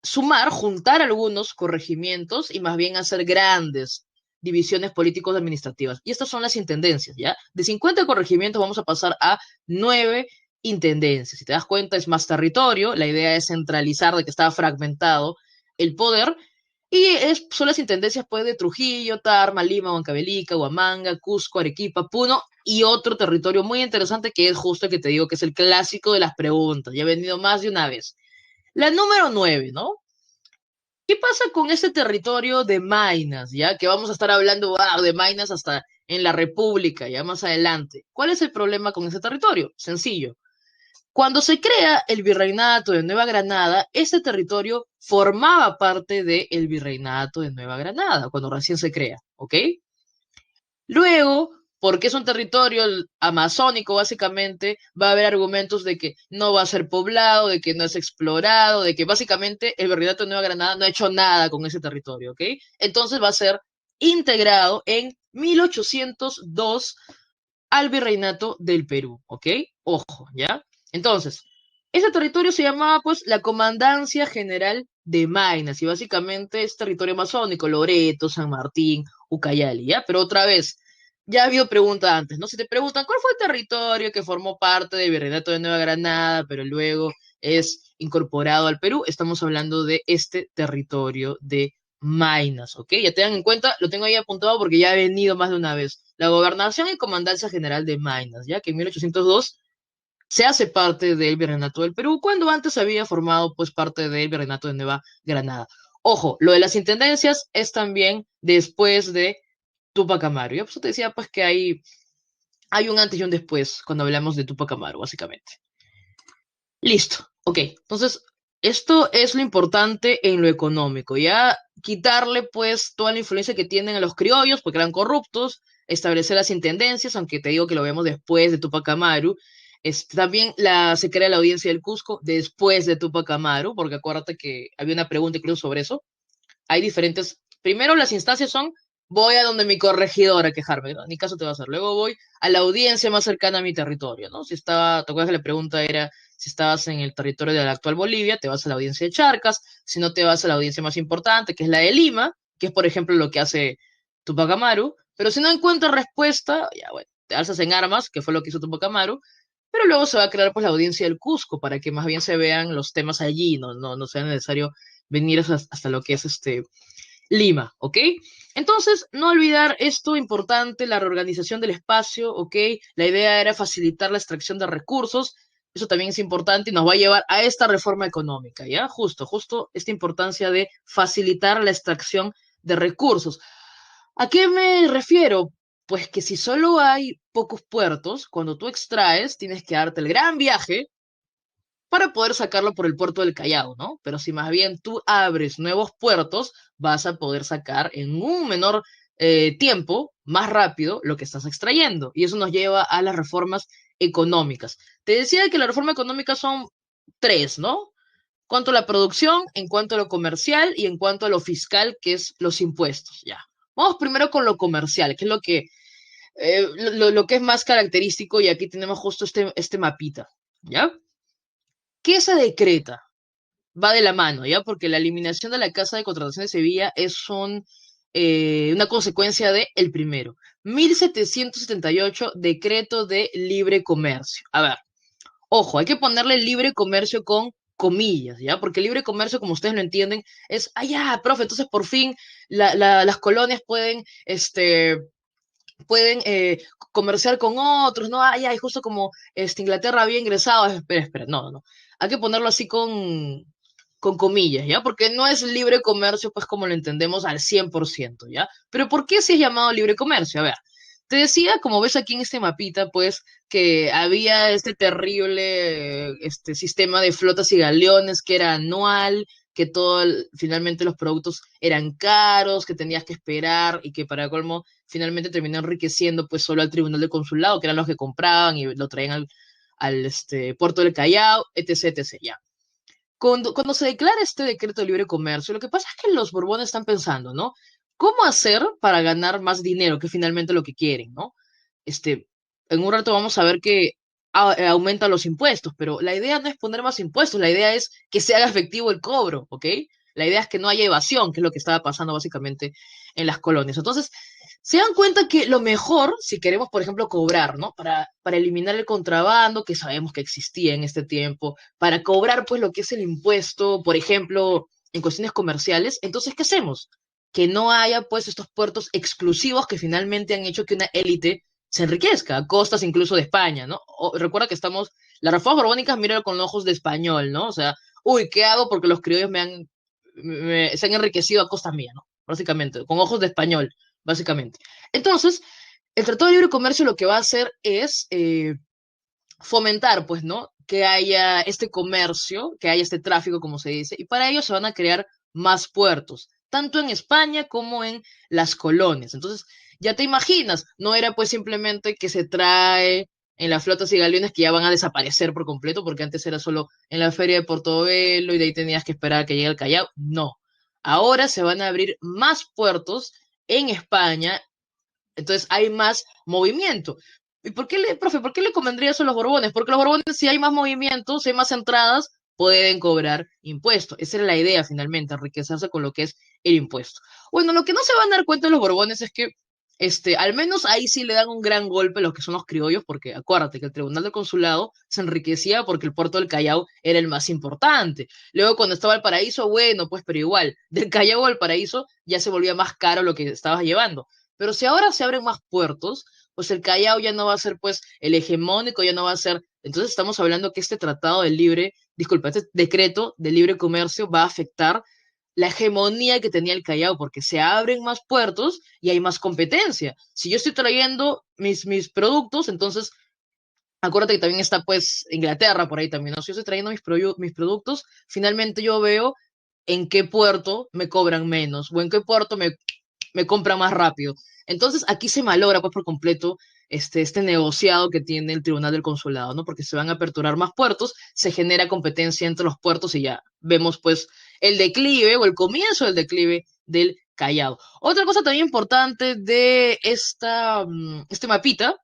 sumar, juntar algunos corregimientos y más bien hacer grandes divisiones políticos administrativas. Y estas son las intendencias, ¿ya? De 50 corregimientos vamos a pasar a 9 intendencias. Si te das cuenta, es más territorio, la idea es centralizar de que estaba fragmentado el poder, y son las intendencias pues de Trujillo, Tarma, Lima, Huancavelica, Huamanga, Cusco, Arequipa, Puno y otro territorio muy interesante que es justo el que te digo que es el clásico de las preguntas. Ya he venido más de una vez. La número 9, ¿no? ¿Qué pasa con ese territorio de Maynas, ya? Que vamos a estar hablando de Maynas hasta en la República, ya más adelante. ¿Cuál es el problema con ese territorio? Sencillo. Cuando se crea el Virreinato de Nueva Granada, ese territorio formaba parte del Virreinato de Nueva Granada, cuando recién se crea, ¿ok? Luego, porque es un territorio amazónico, básicamente, va a haber argumentos de que no va a ser poblado, de que no es explorado, de que básicamente el Virreinato de Nueva Granada no ha hecho nada con ese territorio, ¿ok? Entonces va a ser integrado en 1802 al Virreinato del Perú, ¿ok? Ojo, ¿ya? Entonces, ese territorio se llamaba, pues, la Comandancia General de Maynas, y básicamente es territorio amazónico, Loreto, San Martín, Ucayali, ¿ya? Pero otra vez, ya ha habido pregunta antes, ¿no? Si te preguntan, ¿cuál fue el territorio que formó parte del Virreinato de Nueva Granada, pero luego es incorporado al Perú? Estamos hablando de este territorio de Maynas, ¿ok? Ya tengan en cuenta, lo tengo ahí apuntado porque ya he venido más de una vez. La Gobernación y Comandancia General de Maynas, ya que en 1802 se hace parte del Virreinato del Perú, cuando antes había formado pues parte del Virreinato de Nueva Granada. Ojo, lo de las intendencias es también después de Tupac Amaru. Yo por eso te decía pues que hay un antes y un después cuando hablamos de Tupac Amaru, básicamente. Listo, ok. Entonces, esto es lo importante en lo económico, ya quitarle pues toda la influencia que tienen a los criollos, porque eran corruptos, establecer las intendencias, aunque te digo que lo vemos después de Tupac Amaru. También se crea la audiencia del Cusco después de Tupac Amaru, porque acuérdate que había una pregunta incluso sobre eso. Hay diferentes, primero las instancias son, voy a donde mi corregidor a quejarme, ¿no? Ni caso te va a hacer. Luego voy a la audiencia más cercana a mi territorio, ¿no? Si estaba, te acuerdas que la pregunta era si estabas en el territorio de la actual Bolivia, te vas a la audiencia de Charcas, si no te vas a la audiencia más importante, que es la de Lima, que es por ejemplo lo que hace Tupac Amaru, pero si no encuentras respuesta, ya bueno, te alzas en armas, que fue lo que hizo Tupac Amaru, pero luego se va a crear pues la audiencia del Cusco para que más bien se vean los temas allí, no sea necesario venir hasta lo que es Lima, ¿ok? Entonces, no olvidar esto importante, la reorganización del espacio, ¿ok? La idea era facilitar la extracción de recursos, eso también es importante y nos va a llevar a esta reforma económica, ¿ya? Justo esta importancia de facilitar la extracción de recursos. ¿A qué me refiero? Pues que si solo hay pocos puertos, cuando tú extraes, tienes que darte el gran viaje para poder sacarlo por el puerto del Callao, ¿no? Pero si más bien tú abres nuevos puertos, vas a poder sacar en un menor tiempo, más rápido, lo que estás extrayendo. Y eso nos lleva a las reformas económicas. Te decía que la reforma económica son tres, ¿no? Cuanto a la producción, en cuanto a lo comercial y en cuanto a lo fiscal, que es los impuestos, ya. Vamos primero con lo comercial, que es lo que es más característico, y aquí tenemos justo este mapita, ¿ya? ¿Qué se decreta? Va de la mano, ¿ya? Porque la eliminación de la Casa de Contratación de Sevilla una consecuencia de el primero. 1778, decreto de libre comercio. A ver, ojo, hay que ponerle libre comercio con comillas, ¿ya? Porque libre comercio, como ustedes lo entienden, es, ya, profe, entonces por fin las colonias pueden, pueden comerciar con otros, ¿no? Ay, ay, justo como Inglaterra había ingresado, espera, espera, no, no, no. Hay que ponerlo así con comillas, ¿ya? Porque no es libre comercio, pues como lo entendemos al 100%, ¿ya? Pero ¿por qué se es llamado libre comercio? A ver, te decía, como ves aquí en este mapita, pues que había este terrible sistema de flotas y galeones que era anual, que finalmente los productos eran caros, que tenías que esperar y que para colmo finalmente terminó enriqueciendo pues solo al Tribunal de Consulado, que eran los que compraban y lo traían al puerto del Callao, etc, etc, ya. Cuando se declara este decreto de libre comercio, lo que pasa es que los Borbones están pensando, ¿no? ¿Cómo hacer para ganar más dinero, que finalmente lo que quieren, ¿no? Este, en un rato vamos a ver que aumenta los impuestos, pero la idea no es poner más impuestos, la idea es que se haga efectivo el cobro, ¿ok? La idea es que no haya evasión, que es lo que estaba pasando básicamente en las colonias. Entonces, se dan cuenta que lo mejor, si queremos, por ejemplo, cobrar, ¿no? Para eliminar el contrabando que sabemos que existía en este tiempo, para cobrar, pues, lo que es el impuesto, por ejemplo, en cuestiones comerciales, entonces, ¿qué hacemos? Que no haya, pues, estos puertos exclusivos que finalmente han hecho que una élite se enriquezca, a costas incluso de España, ¿no? Recuerda que las reformas borbónicas, míralo con ojos de español, ¿no? O sea, uy, ¿qué hago? Porque los criollos se han enriquecido a costa mía, ¿no? Básicamente, con ojos de español, básicamente. Entonces, el Tratado de Libre Comercio lo que va a hacer es fomentar, pues, ¿no? Que haya este comercio, que haya este tráfico, como se dice, y para ello se van a crear más puertos, tanto en España como en las colonias. Entonces, ya te imaginas, no era pues simplemente que se trae en las flotas y galeones que ya van a desaparecer por completo, porque antes era solo en la feria de Portobelo y de ahí tenías que esperar a que llegue el Callao. No. Ahora se van a abrir más puertos en España, entonces hay más movimiento. ¿Y profe, por qué le convendría eso a los Borbones? Porque los Borbones, si hay más movimiento, si hay más entradas, pueden cobrar impuestos. Esa era la idea, finalmente, enriquecerse con lo que es el impuesto. Bueno, lo que no se van a dar cuenta los Borbones es que, al menos ahí sí le dan un gran golpe a los que son los criollos, porque acuérdate que el Tribunal del Consulado se enriquecía porque el puerto del Callao era el más importante. Luego, cuando estaba el Paraíso, bueno, pues, pero igual, del Callao al Paraíso ya se volvía más caro lo que estabas llevando. Pero si ahora se abren más puertos, pues el Callao ya no va a ser pues el hegemónico, ya no va a ser. Entonces estamos hablando que este tratado de libre, disculpa, este decreto de libre comercio va a afectar la hegemonía que tenía el Callao, porque se abren más puertos y hay más competencia. Si yo estoy trayendo mis productos, entonces acuérdate que también está pues Inglaterra por ahí también, ¿no? Si yo estoy trayendo mis productos, finalmente yo veo en qué puerto me cobran menos o en qué puerto me compra más rápido. Entonces aquí se malogra pues por completo este negociado que tiene el Tribunal del Consulado, ¿no? Porque se van a aperturar más puertos, se genera competencia entre los puertos y ya vemos pues el declive o el comienzo del declive del Callao. Otra cosa también importante de este mapita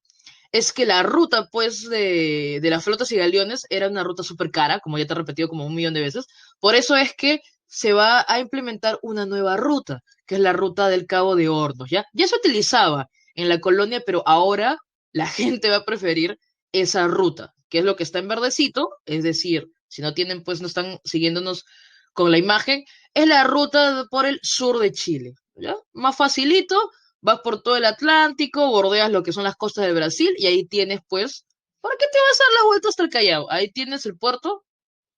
es que la ruta, pues, de las flotas y galeones era una ruta súper cara, como ya te he repetido como 1 millón de veces. Por eso es que se va a implementar una nueva ruta, que es la ruta del Cabo de Hornos, ¿ya? Ya se utilizaba en la colonia, pero ahora la gente va a preferir esa ruta, que es lo que está en verdecito, es decir, si no tienen, pues, no están siguiéndonos con la imagen, es la ruta por el sur de Chile, ¿ya? Más facilito, vas por todo el Atlántico, bordeas lo que son las costas del Brasil y ahí tienes, pues, ¿por qué te vas a dar la vuelta hasta el Callao? Ahí tienes el puerto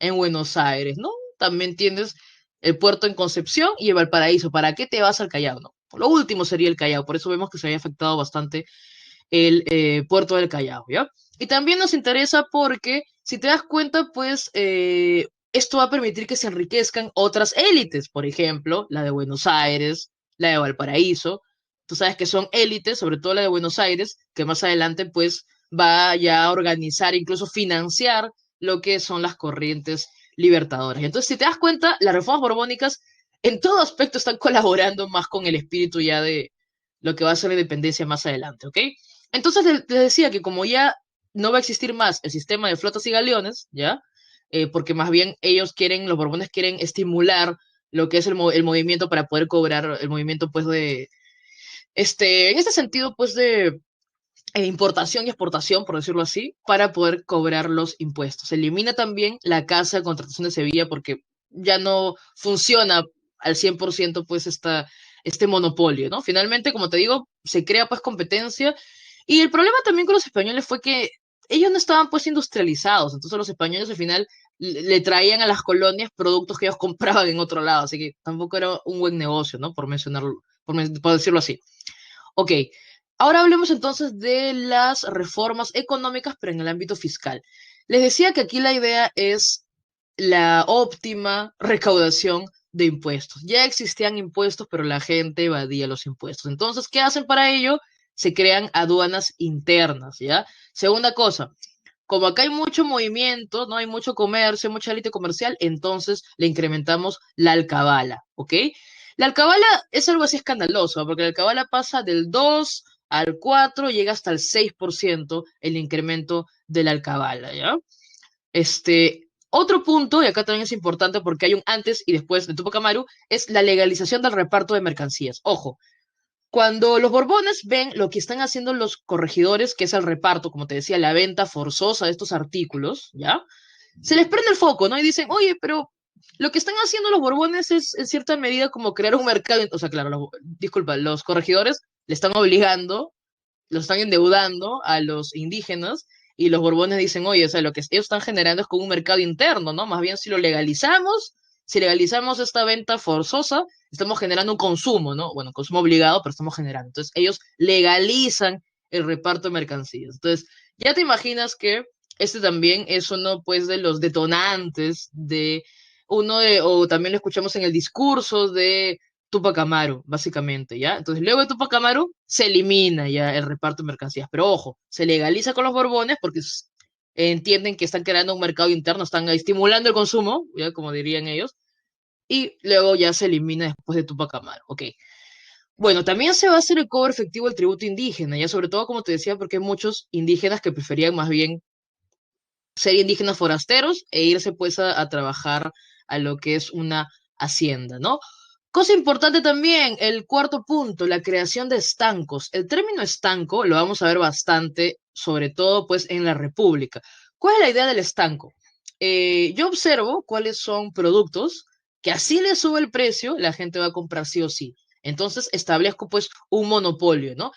en Buenos Aires, ¿no? También tienes el puerto en Concepción y el Valparaíso. ¿Para qué te vas al Callao, no? Lo último sería el Callao, por eso vemos que se había afectado bastante el puerto del Callao, ¿ya? Y también nos interesa porque, si te das cuenta, pues, esto va a permitir que se enriquezcan otras élites, por ejemplo, la de Buenos Aires, la de Valparaíso. Tú sabes que son élites, sobre todo la de Buenos Aires, que más adelante, pues, va ya a organizar, incluso financiar lo que son las corrientes libertadoras. Entonces, si te das cuenta, las reformas borbónicas en todo aspecto están colaborando más con el espíritu ya de lo que va a ser la independencia más adelante, ¿ok? Entonces les decía que como ya no va a existir más el sistema de flotas y galeones, ¿ya? Porque más bien los Borbones quieren estimular lo que es el movimiento para poder cobrar, el movimiento pues en este sentido pues de importación y exportación, por decirlo así, para poder cobrar los impuestos. Se elimina también la Casa de Contratación de Sevilla porque ya no funciona al 100% pues este monopolio, ¿no? Finalmente, como te digo, se crea pues competencia y el problema también con los españoles fue que ellos no estaban pues industrializados, entonces los españoles al final le traían a las colonias productos que ellos compraban en otro lado, así que tampoco era un buen negocio, ¿no? Por mencionarlo, por decirlo así. Ok, ahora hablemos entonces de las reformas económicas, pero en el ámbito fiscal. Les decía que aquí la idea es la óptima recaudación de impuestos. Ya existían impuestos, pero la gente evadía los impuestos. Entonces, ¿qué hacen para ello? Se crean aduanas internas, ¿ya? Segunda cosa, como acá hay mucho movimiento, no hay mucho comercio, mucha élite comercial, entonces le incrementamos la alcabala, ¿ok? La alcabala es algo así escandaloso, porque la alcabala pasa del 2 al 4, llega hasta el 6% el incremento de la alcabala, ¿ya? Otro punto, y acá también es importante porque hay un antes y después de Tupac Amaru, es la legalización del reparto de mercancías. Ojo, cuando los Borbones ven lo que están haciendo los corregidores, que es el reparto, como te decía, la venta forzosa de estos artículos, ¿ya? Se les prende el foco, ¿no? Y dicen, oye, pero lo que están haciendo los Borbones es, en cierta medida, como crear un mercado. O sea, claro, disculpa, los corregidores le están obligando, los están endeudando a los indígenas, y los Borbones dicen, oye, o sea, lo que ellos están generando es como un mercado interno, ¿no? Más bien, si lo legalizamos, si legalizamos esta venta forzosa, estamos generando un consumo, ¿no? Bueno, consumo obligado, pero estamos generando. Entonces, ellos legalizan el reparto de mercancías. Entonces, ya te imaginas que este también es uno, pues, de los detonantes de o también lo escuchamos en el discurso de Tupac Amaru, básicamente, ¿ya? Entonces, luego de Tupac Amaru, se elimina ya el reparto de mercancías. Pero ojo, se legaliza con los Borbones porque entienden que están creando un mercado interno, están estimulando el consumo, ya como dirían ellos, y luego ya se elimina después de Tupac Amaru. Ok. Bueno, también se va a hacer el cobro efectivo del tributo indígena, ya sobre todo, como te decía, porque hay muchos indígenas que preferían más bien ser indígenas forasteros e irse pues a trabajar a lo que es una hacienda, ¿no? Cosa importante también, el cuarto punto, la creación de estancos. El término estanco lo vamos a ver bastante, sobre todo pues en la República. ¿Cuál es la idea del estanco? Yo observo cuáles son productos que así le sube el precio, la gente va a comprar sí o sí. Entonces establezco pues un monopolio, ¿no?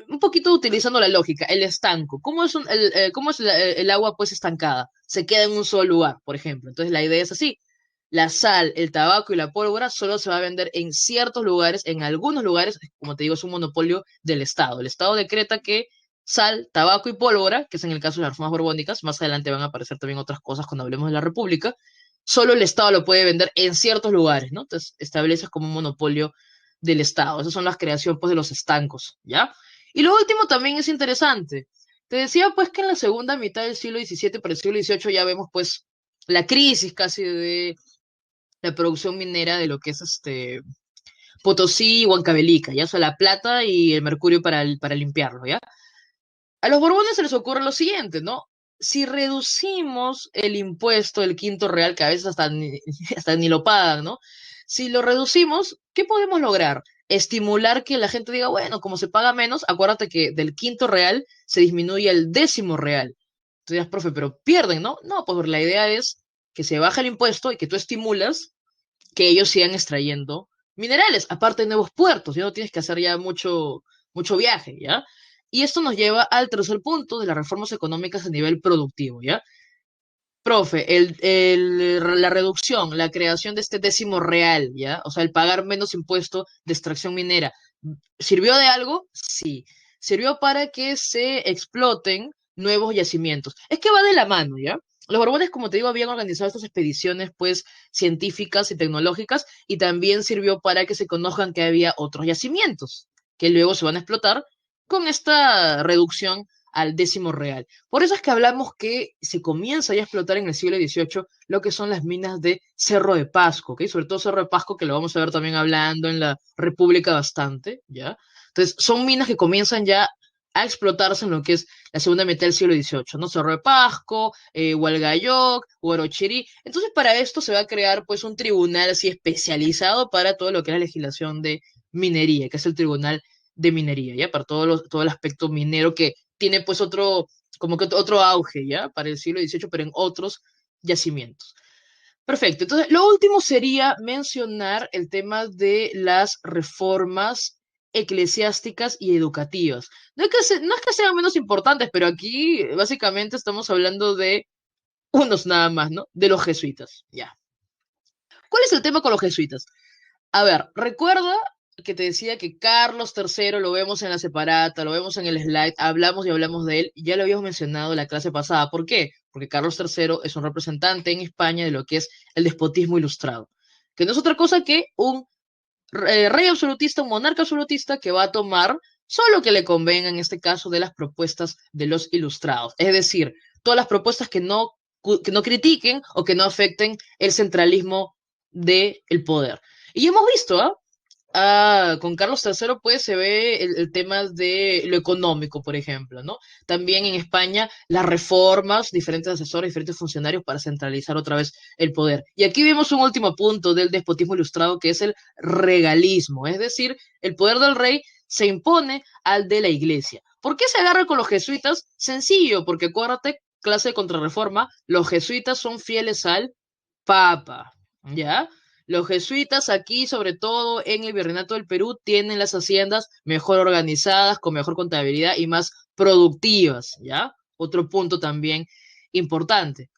Un poquito utilizando la lógica, el estanco. ¿Cómo es el agua pues estancada? Se queda en un solo lugar, por ejemplo. Entonces la idea es así. La sal, el tabaco y la pólvora solo se va a vender en ciertos lugares, en algunos lugares, como te digo, es un monopolio del Estado. El Estado decreta que sal, tabaco y pólvora, que es en el caso de las reformas borbónicas, más adelante van a aparecer también otras cosas cuando hablemos de la República, solo el Estado lo puede vender en ciertos lugares, ¿no? Entonces estableces como un monopolio del Estado. Esas son las creaciones pues de los estancos, ¿ya? Y lo último también es interesante. Te decía pues que en la segunda mitad del siglo XVII para el siglo XVIII ya vemos pues la crisis casi de la producción minera de lo que es Potosí y Huancavelica, ya, o sea, la plata y el mercurio para limpiarlo, ¿ya? A los Borbones se les ocurre lo siguiente, ¿no? Si reducimos el impuesto del quinto real, que a veces hasta ni lo pagan, ¿no? Si lo reducimos, ¿qué podemos lograr? Estimular que la gente diga, bueno, como se paga menos, acuérdate que del quinto real se disminuye el décimo real. Entonces, dirás, profe, pero pierden, ¿no? No, pues la idea es que se baja el impuesto y que tú estimulas que ellos sigan extrayendo minerales, aparte de nuevos puertos, ya no tienes que hacer ya mucho viaje, ¿ya? Y esto nos lleva al tercer punto de las reformas económicas a nivel productivo, ¿ya? Profe, la reducción, la creación de este décimo real, ¿ya? O sea, el pagar menos impuesto de extracción minera, ¿sirvió de algo? Sí. Sirvió para que se exploten nuevos yacimientos. Es que va de la mano, ¿ya? Los Borbones, como te digo, habían organizado estas expediciones, pues, científicas y tecnológicas, y también sirvió para que se conozcan que había otros yacimientos, que luego se van a explotar con esta reducción al décimo real. Por eso es que hablamos que se comienza ya a explotar en el siglo XVIII lo que son las minas de Cerro de Pasco, ¿ok? Sobre todo Cerro de Pasco, que lo vamos a ver también hablando en la República bastante, ¿ya? Entonces, son minas que comienzan ya a explotarse en lo que es la segunda mitad del siglo XVIII, ¿no? Cerro de Pasco, Hualgayoc, Huarochirí. Entonces, para esto se va a crear, pues, un tribunal así especializado para todo lo que es la legislación de minería, que es el Tribunal de Minería, ¿ya? Para todo el aspecto minero que tiene pues como que otro auge, ¿ya? Para el siglo XVIII, pero en otros yacimientos. Perfecto. Entonces, lo último sería mencionar el tema de las reformas eclesiásticas y educativas. No es que sean menos importantes, pero aquí básicamente estamos hablando de unos nada más, ¿no? De los jesuitas. Ya. ¿Cuál es el tema con los jesuitas? A ver, recuerda que te decía que Carlos III lo vemos en la separata, lo vemos en el slide, hablamos y hablamos de él, ya lo habíamos mencionado en la clase pasada. ¿Por qué? Porque Carlos III es un representante en España de lo que es el despotismo ilustrado, que no es otra cosa que un rey absolutista, un monarca absolutista que va a tomar solo que le convenga, en este caso, de las propuestas de los ilustrados. Es decir, todas las propuestas que no critiquen o que no afecten el centralismo del poder. Y hemos visto, ¿ah? Con Carlos III, pues se ve el tema de lo económico, por ejemplo, ¿no? También en España, las reformas, diferentes asesores, diferentes funcionarios para centralizar otra vez el poder. Y aquí vemos un último punto del despotismo ilustrado, que es el regalismo, es decir, el poder del rey se impone al de la iglesia. ¿Por qué se agarra con los jesuitas? Sencillo, porque acuérdate, clase de contrarreforma, los jesuitas son fieles al Papa, ¿ya? Los jesuitas aquí, sobre todo en el Virreinato del Perú, tienen las haciendas mejor organizadas, con mejor contabilidad y más productivas, ¿ya? Otro punto también importante.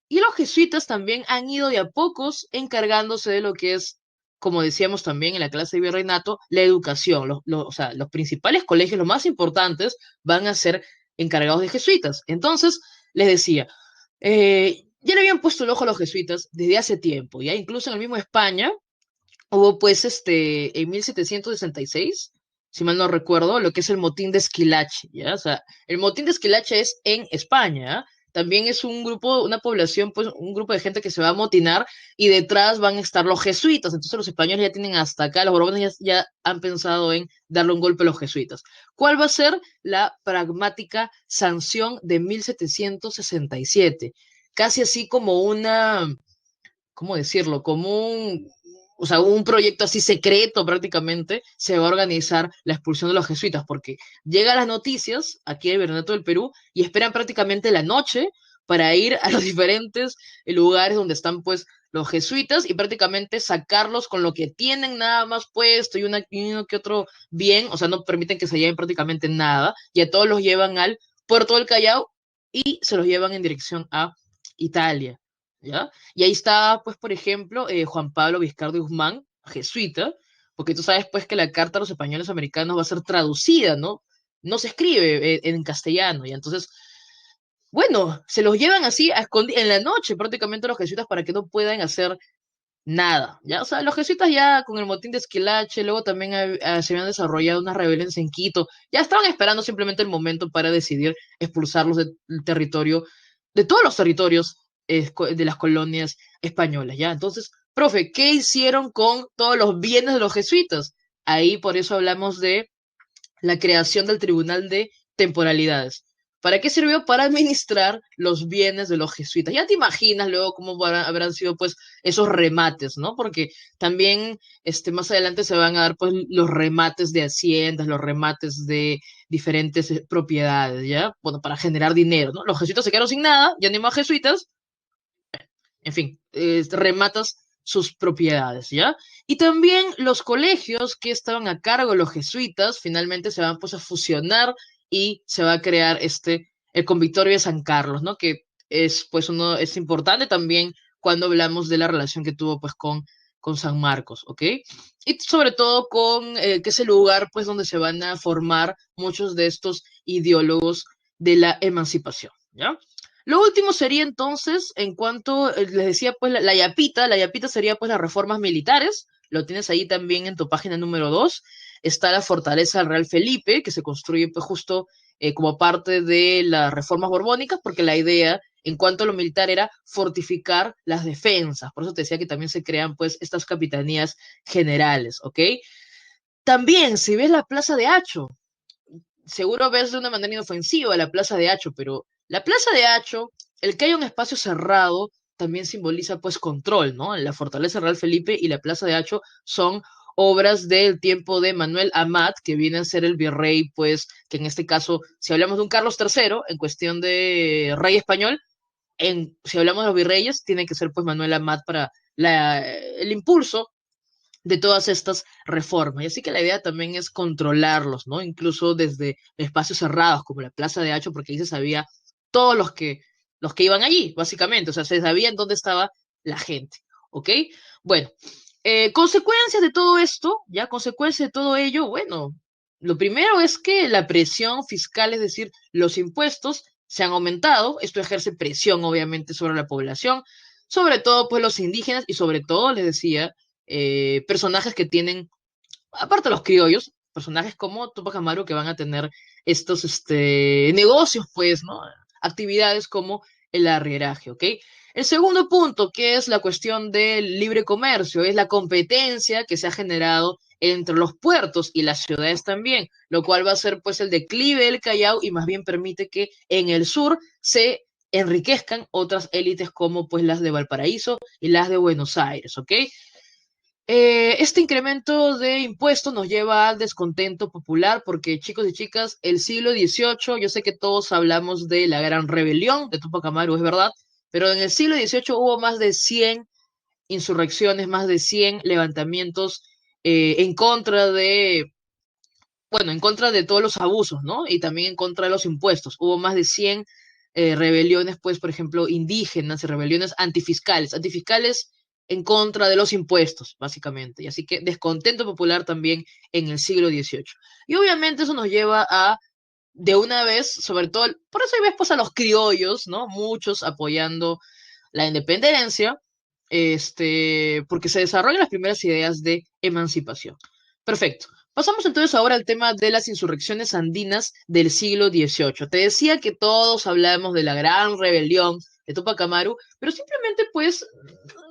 Y los jesuitas también han ido de a pocos encargándose de lo que es, como decíamos también en la clase de Virreinato, la educación. O sea, los principales colegios, los más importantes, van a ser encargados de jesuitas. Entonces, les decía, ya le habían puesto el ojo a los jesuitas desde hace tiempo, ya incluso en el mismo España hubo pues en 1766, si mal no recuerdo, lo que es el motín de Esquilache, ¿ya? O sea, el motín de Esquilache es en España, ¿ah? También es un grupo, una población, pues un grupo de gente que se va a motinar y detrás van a estar los jesuitas. Entonces los españoles ya tienen hasta acá, los borbones ya han pensado en darle un golpe a los jesuitas. ¿Cuál va a ser la pragmática sanción de 1767? Casi así como una, ¿cómo decirlo? Como o sea, un proyecto así secreto prácticamente, se va a organizar la expulsión de los jesuitas, porque llegan las noticias aquí en Virreinato del Perú y esperan prácticamente la noche para ir a los diferentes lugares donde están pues los jesuitas y prácticamente sacarlos con lo que tienen nada más puesto y uno que otro bien, o sea, no permiten que se lleven prácticamente nada y a todos los llevan al puerto del Callao y se los llevan en dirección a Italia. ¿Ya? Y ahí está, pues, por ejemplo, Juan Pablo Vizcardo y Guzmán, jesuita, porque tú sabes, pues, que la carta a los españoles americanos va a ser traducida, ¿no? No se escribe en castellano, y entonces, bueno, se los llevan así en la noche prácticamente los jesuitas para que no puedan hacer nada, ¿ya? O sea, los jesuitas ya con el motín de Esquilache, luego también se habían desarrollado unas rebeliones en Quito, ya estaban esperando simplemente el momento para decidir expulsarlos del territorio, de todos los territorios de las colonias españolas, ¿ya? Entonces, profe, ¿qué hicieron con todos los bienes de los jesuitas? Ahí por eso hablamos de la creación del Tribunal de Temporalidades. ¿Para qué sirvió? Para administrar los bienes de los jesuitas. Ya te imaginas luego cómo habrán sido pues esos remates, ¿no? Porque también más adelante se van a dar pues los remates de haciendas, los remates de diferentes propiedades, ¿ya? Bueno, para generar dinero, ¿no? Los jesuitas se quedaron sin nada, ya no hay más jesuitas, en fin, rematas sus propiedades, ¿ya? Y también los colegios que estaban a cargo de los jesuitas finalmente se van pues a fusionar y se va a crear el Convictorio de San Carlos, ¿no? Que es pues es importante también cuando hablamos de la relación que tuvo pues con San Marcos, ¿ok? Y sobre todo que es el lugar pues donde se van a formar muchos de estos ideólogos de la emancipación, ¿ya? Lo último sería entonces, en cuanto les decía, pues la yapita sería pues las reformas militares, lo tienes ahí también en tu página número 2. Está la fortaleza del Real Felipe, que se construye pues justo como parte de las reformas borbónicas, porque la idea en cuanto a lo militar era fortificar las defensas, por eso te decía que también se crean pues estas capitanías generales, ¿ok? También, si ves la Plaza de Hacho, seguro ves de una manera inofensiva la Plaza de Hacho, pero la Plaza de Hacho, el que haya un espacio cerrado, también simboliza pues control, ¿no? La Fortaleza Real Felipe y la Plaza de Hacho son obras del tiempo de Manuel Amat, que viene a ser el virrey, pues, que en este caso, si hablamos de un Carlos III, en cuestión de rey español, si hablamos de los virreyes, tiene que ser pues Manuel Amat para el impulso de todas estas reformas. Y así que la idea también es controlarlos, ¿no? Incluso desde espacios cerrados como la Plaza de Hacho, porque ahí se sabía todos los que iban allí, básicamente, o sea, se sabía en dónde estaba la gente, ¿ok? Bueno, consecuencias de todo esto, ya, consecuencias de todo ello, bueno, lo primero es que la presión fiscal, es decir, los impuestos, se han aumentado, esto ejerce presión obviamente sobre la población, sobre todo pues los indígenas y sobre todo, les decía, personajes que tienen, aparte de los criollos, personajes como Tupac Amaru que van a tener estos negocios, pues, ¿no? Actividades como el arrieraje, ¿ok? El segundo punto, que es la cuestión del libre comercio, es la competencia que se ha generado entre los puertos y las ciudades también, lo cual va a ser pues el declive del Callao y más bien permite que en el sur se enriquezcan otras élites como pues las de Valparaíso y las de Buenos Aires, ¿ok? Este incremento de impuestos nos lleva al descontento popular porque, chicos y chicas, el siglo XVIII, yo sé que todos hablamos de la gran rebelión de Tupac Amaru, es verdad, pero en el siglo XVIII hubo más de 100 insurrecciones, más de 100 levantamientos en contra de, bueno, en contra de todos los abusos, ¿no? Y también en contra de los impuestos. Hubo más de 100 rebeliones, pues, por ejemplo, indígenas y rebeliones antifiscales. Antifiscales en contra de los impuestos, básicamente. Y así que descontento popular también en el siglo XVIII. Y obviamente eso nos lleva a, de una vez, sobre todo, por eso hay ves pues a los criollos, ¿no? Muchos apoyando la independencia, porque se desarrollan las primeras ideas de emancipación. Perfecto. Pasamos entonces ahora al tema de las insurrecciones andinas del siglo XVIII. Te decía que todos hablamos de la gran rebelión de Tupac Amaru, pero simplemente pues,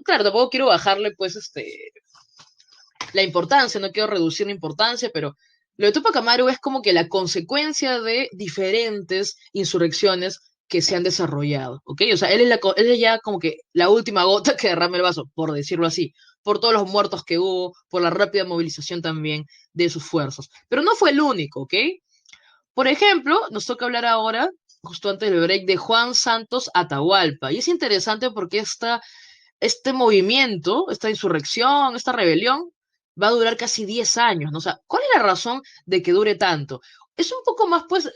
claro, tampoco quiero bajarle pues la importancia, no quiero reducir la importancia, pero lo de Tupac Amaru es como que la consecuencia de diferentes insurrecciones que se han desarrollado, ¿ok? O sea, él es ya como que la última gota que derrama el vaso, por decirlo así, por todos los muertos que hubo, por la rápida movilización también de sus fuerzas. Pero no fue el único, ¿ok? Por ejemplo, nos toca hablar ahora, justo antes del break, de Juan Santos Atahualpa. Y es interesante porque este movimiento, esta insurrección, esta rebelión, va a durar casi 10 años, ¿no? O sea, ¿cuál es la razón de que dure tanto? Es un poco más, pues,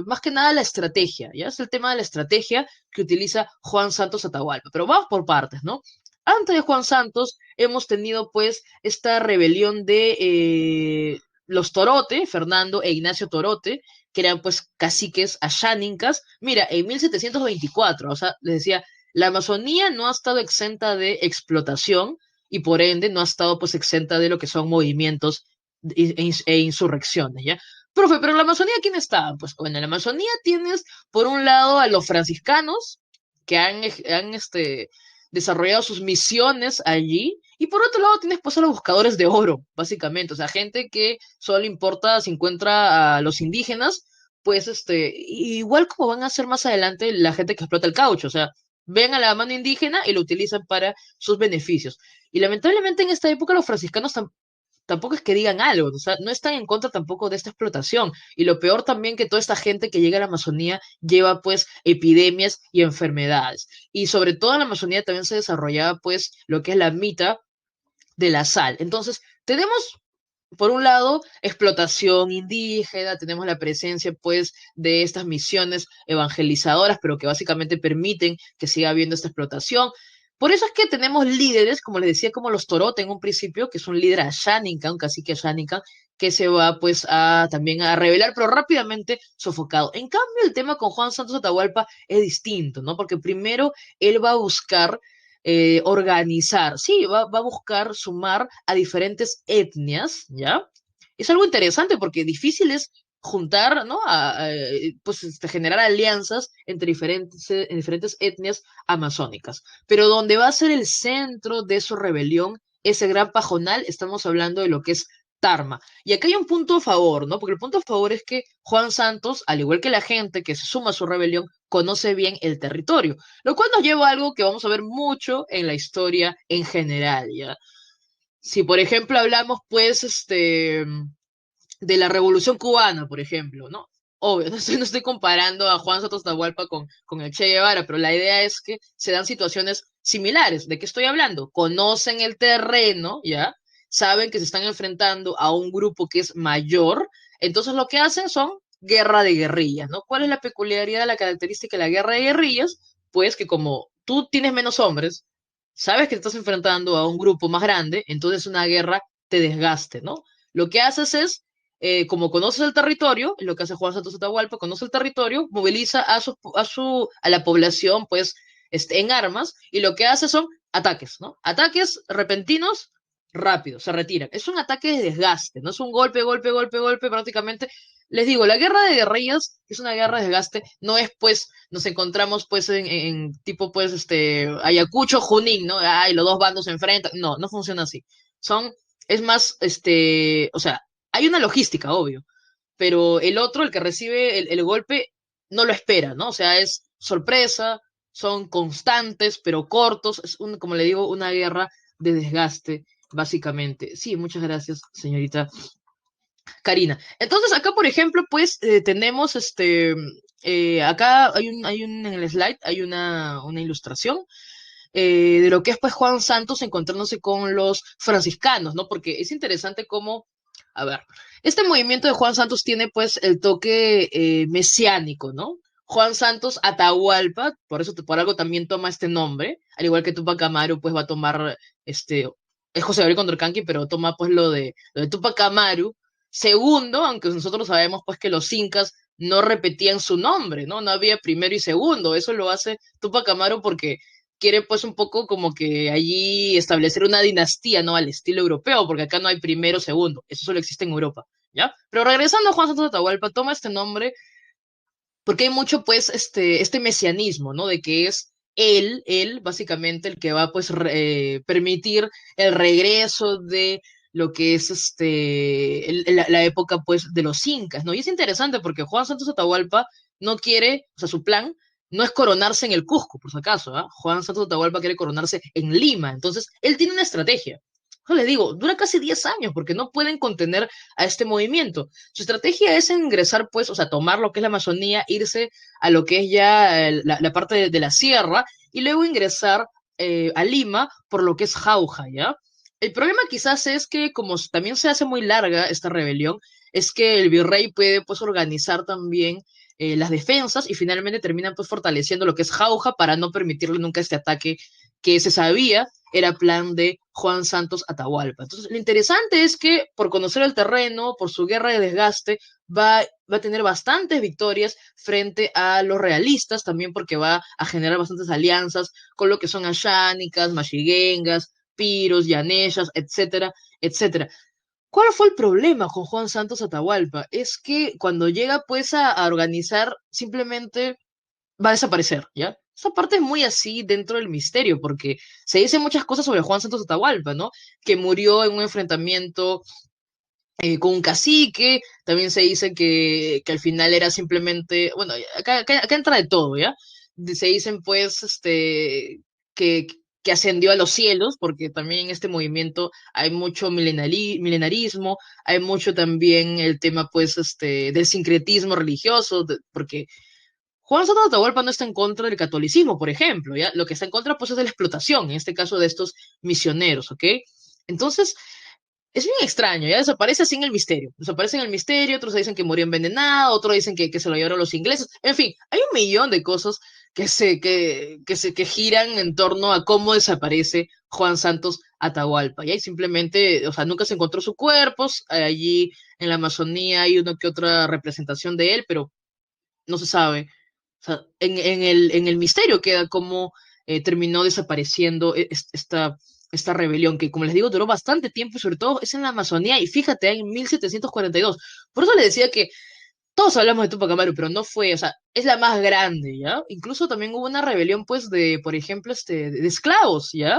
más que nada la estrategia, ¿ya? Es el tema de la estrategia que utiliza Juan Santos Atahualpa. Pero vamos por partes, ¿no? Antes de Juan Santos hemos tenido, pues, esta rebelión de los Torote, Fernando e Ignacio Torote, que eran, pues, caciques ashánincas. Mira, en 1724, o sea, les decía, la Amazonía no ha estado exenta de explotación y por ende no ha estado pues exenta de lo que son movimientos e insurrecciones, ¿ya? Profe, pero en la Amazonía, ¿quién está? Pues bueno, en la Amazonía tienes por un lado a los franciscanos que han desarrollado sus misiones allí y por otro lado tienes pues a los buscadores de oro, básicamente, o sea, gente que solo importa si encuentra a los indígenas, pues igual como van a ser más adelante la gente que explota el caucho, o sea, ven a la mano indígena y lo utilizan para sus beneficios. Y lamentablemente en esta época los franciscanos tampoco es que digan algo, o sea, no están en contra tampoco de esta explotación. Y lo peor también que toda esta gente que llega a la Amazonía lleva pues epidemias y enfermedades. Y sobre todo en la Amazonía también se desarrollaba pues lo que es la mita de la sal. Entonces, tenemos por un lado, explotación indígena, tenemos la presencia, pues, de estas misiones evangelizadoras, pero que básicamente permiten que siga habiendo esta explotación. Por eso es que tenemos líderes, como les decía, como los Torote en un principio, que es un líder ashánica, un cacique ashánica, que se va, pues, también a revelar, pero rápidamente sofocado. En cambio, el tema con Juan Santos Atahualpa es distinto, ¿no? Porque primero él va a buscar organizar, sí, va a buscar sumar a diferentes etnias, ¿ya? Es algo interesante porque difícil es juntar, ¿no? Pues generar alianzas entre diferentes etnias amazónicas. Pero donde va a ser el centro de su rebelión, ese gran pajonal, estamos hablando de lo que es Tarma. Y aquí hay un punto a favor, ¿no? Porque el punto a favor es que Juan Santos, al igual que la gente que se suma a su rebelión, conoce bien el territorio. Lo cual nos lleva a algo que vamos a ver mucho en la historia en general, ¿ya? Si, por ejemplo, hablamos, pues, de la Revolución Cubana, por ejemplo, ¿no? obvio, no estoy comparando a Juan Santos Atahualpa con el Che Guevara, pero la idea es que se dan situaciones similares. ¿De qué estoy hablando? Conocen el terreno, ¿ya? Saben que se están enfrentando a un grupo que es mayor, entonces lo que hacen son guerra de guerrillas, ¿no? ¿Cuál es la peculiaridad, la característica de la guerra de guerrillas? Pues que como tú tienes menos hombres, sabes que te estás enfrentando a un grupo más grande, entonces una guerra te desgaste, ¿no? Lo que haces es como conoces el territorio, lo que hace Juan Santos Atahualpa, conoce el territorio, moviliza a la población, pues, en armas, y lo que hace son ataques, ¿no? Ataques repentinos, rápidos, se retiran. Es un ataque de desgaste, no es un golpe, golpe, golpe, golpe, prácticamente. Les digo, la guerra de guerrillas es una guerra de desgaste, no es pues, nos encontramos pues en tipo pues Ayacucho, Junín, ¿no? Ay, los dos bandos se enfrentan. No, no funciona así. Son, es más, o sea, hay una logística, obvio, pero el otro, el que recibe el golpe, no lo espera, ¿no? O sea, es sorpresa, son constantes, pero cortos, es como le digo, una guerra de desgaste, básicamente. Sí, muchas gracias, señorita Karina. Entonces, acá, por ejemplo, pues tenemos acá en el slide hay una ilustración de lo que es pues Juan Santos encontrándose con los franciscanos, ¿no? Porque es interesante cómo, a ver, este movimiento de Juan Santos tiene pues el toque mesiánico, ¿no? Juan Santos Atahualpa, por eso por algo también toma este nombre, al igual que Tupac Amaru, pues va a tomar es José Gabriel Condorcanqui, pero toma pues lo de Tupac Amaru. Segundo, aunque nosotros sabemos pues que los incas no repetían su nombre, ¿no? No había primero y segundo, eso lo hace Tupac Amaru porque quiere pues un poco como que allí establecer una dinastía, ¿no? Al estilo europeo, porque acá no hay primero, segundo, eso solo existe en Europa, ¿ya? Pero regresando a Juan Santos Atahualpa, toma este nombre porque hay mucho pues este mesianismo, ¿no? De que es él básicamente el que va pues permitir el regreso de lo que es la época pues de los incas, ¿no? Y es interesante porque Juan Santos Atahualpa no quiere, o sea, su plan no es coronarse en el Cusco, por si acaso, ¿ah? Juan Santos Atahualpa quiere coronarse en Lima, entonces él tiene una estrategia. Yo les digo, dura casi 10 años porque no pueden contener a este movimiento. Su estrategia es ingresar, pues, o sea, tomar lo que es la Amazonía, irse a lo que es ya la parte de la sierra y luego ingresar a Lima por lo que es Jauja, ¿ya? El problema quizás es que como también se hace muy larga esta rebelión, es que el virrey puede, pues, organizar también las defensas y finalmente terminan, pues, fortaleciendo lo que es Jauja para no permitirle nunca este ataque que se sabía era plan de Juan Santos Atahualpa. Entonces, lo interesante es que por conocer el terreno, por su guerra de desgaste, va a tener bastantes victorias frente a los realistas, también porque va a generar bastantes alianzas con lo que son ashánicas, mashiguengas, piros, yaneshas, etcétera, etcétera. ¿Cuál fue el problema con Juan Santos Atahualpa? Es que cuando llega pues a organizar, simplemente va a desaparecer, ¿ya? Esa parte es muy así dentro del misterio, porque se dicen muchas cosas sobre Juan Santos Atahualpa, ¿no? Que murió en un enfrentamiento con un cacique, también se dice que al final era simplemente, bueno, acá entra de todo, ¿ya? Se dicen pues, que, que ascendió a los cielos, porque también en este movimiento hay mucho milenarismo, hay mucho también el tema pues, del sincretismo religioso, porque Juan Soto de Atahualpa no está en contra del catolicismo, por ejemplo, ¿ya? Lo que está en contra, pues, es de la explotación, en este caso de estos misioneros, ¿ok? Entonces, es bien extraño, ya desaparece así en el misterio. Desaparece en el misterio, otros dicen que murió envenenado, otros dicen que se lo llevaron los ingleses. En fin, hay un millón de cosas que giran en torno a cómo desaparece Juan Santos Atahualpa. Y ahí simplemente, o sea, nunca se encontró su cuerpo. Allí en la Amazonía hay una que otra representación de él, pero no se sabe. O sea, en el misterio queda cómo terminó desapareciendo esta rebelión, que como les digo, duró bastante tiempo y sobre todo es en la Amazonía, y fíjate, en 1742. Por eso les decía que todos hablamos de Tupac Amaru, pero no fue, o sea, es la más grande, ¿ya? Incluso también hubo una rebelión, pues, por ejemplo, de esclavos, ¿ya?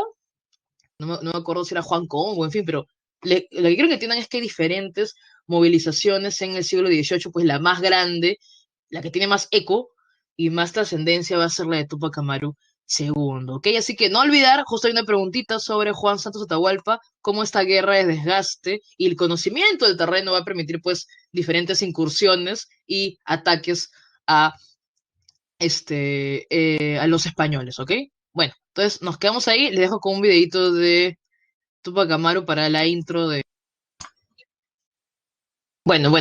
No me acuerdo si era Juan Congo, en fin, pero lo que quiero que entiendan es que hay diferentes movilizaciones en el siglo XVIII, pues la más grande, la que tiene más eco y más trascendencia va a ser la de Tupac Amaru segundo, ¿ok? Así que no olvidar, justo hay una preguntita sobre Juan Santos Atahualpa, cómo esta guerra de desgaste y el conocimiento del terreno va a permitir, pues, diferentes incursiones y ataques a, a los españoles, ¿ok? Bueno, entonces nos quedamos ahí, les dejo con un videito de Tupac Amaru para la intro de... Bueno,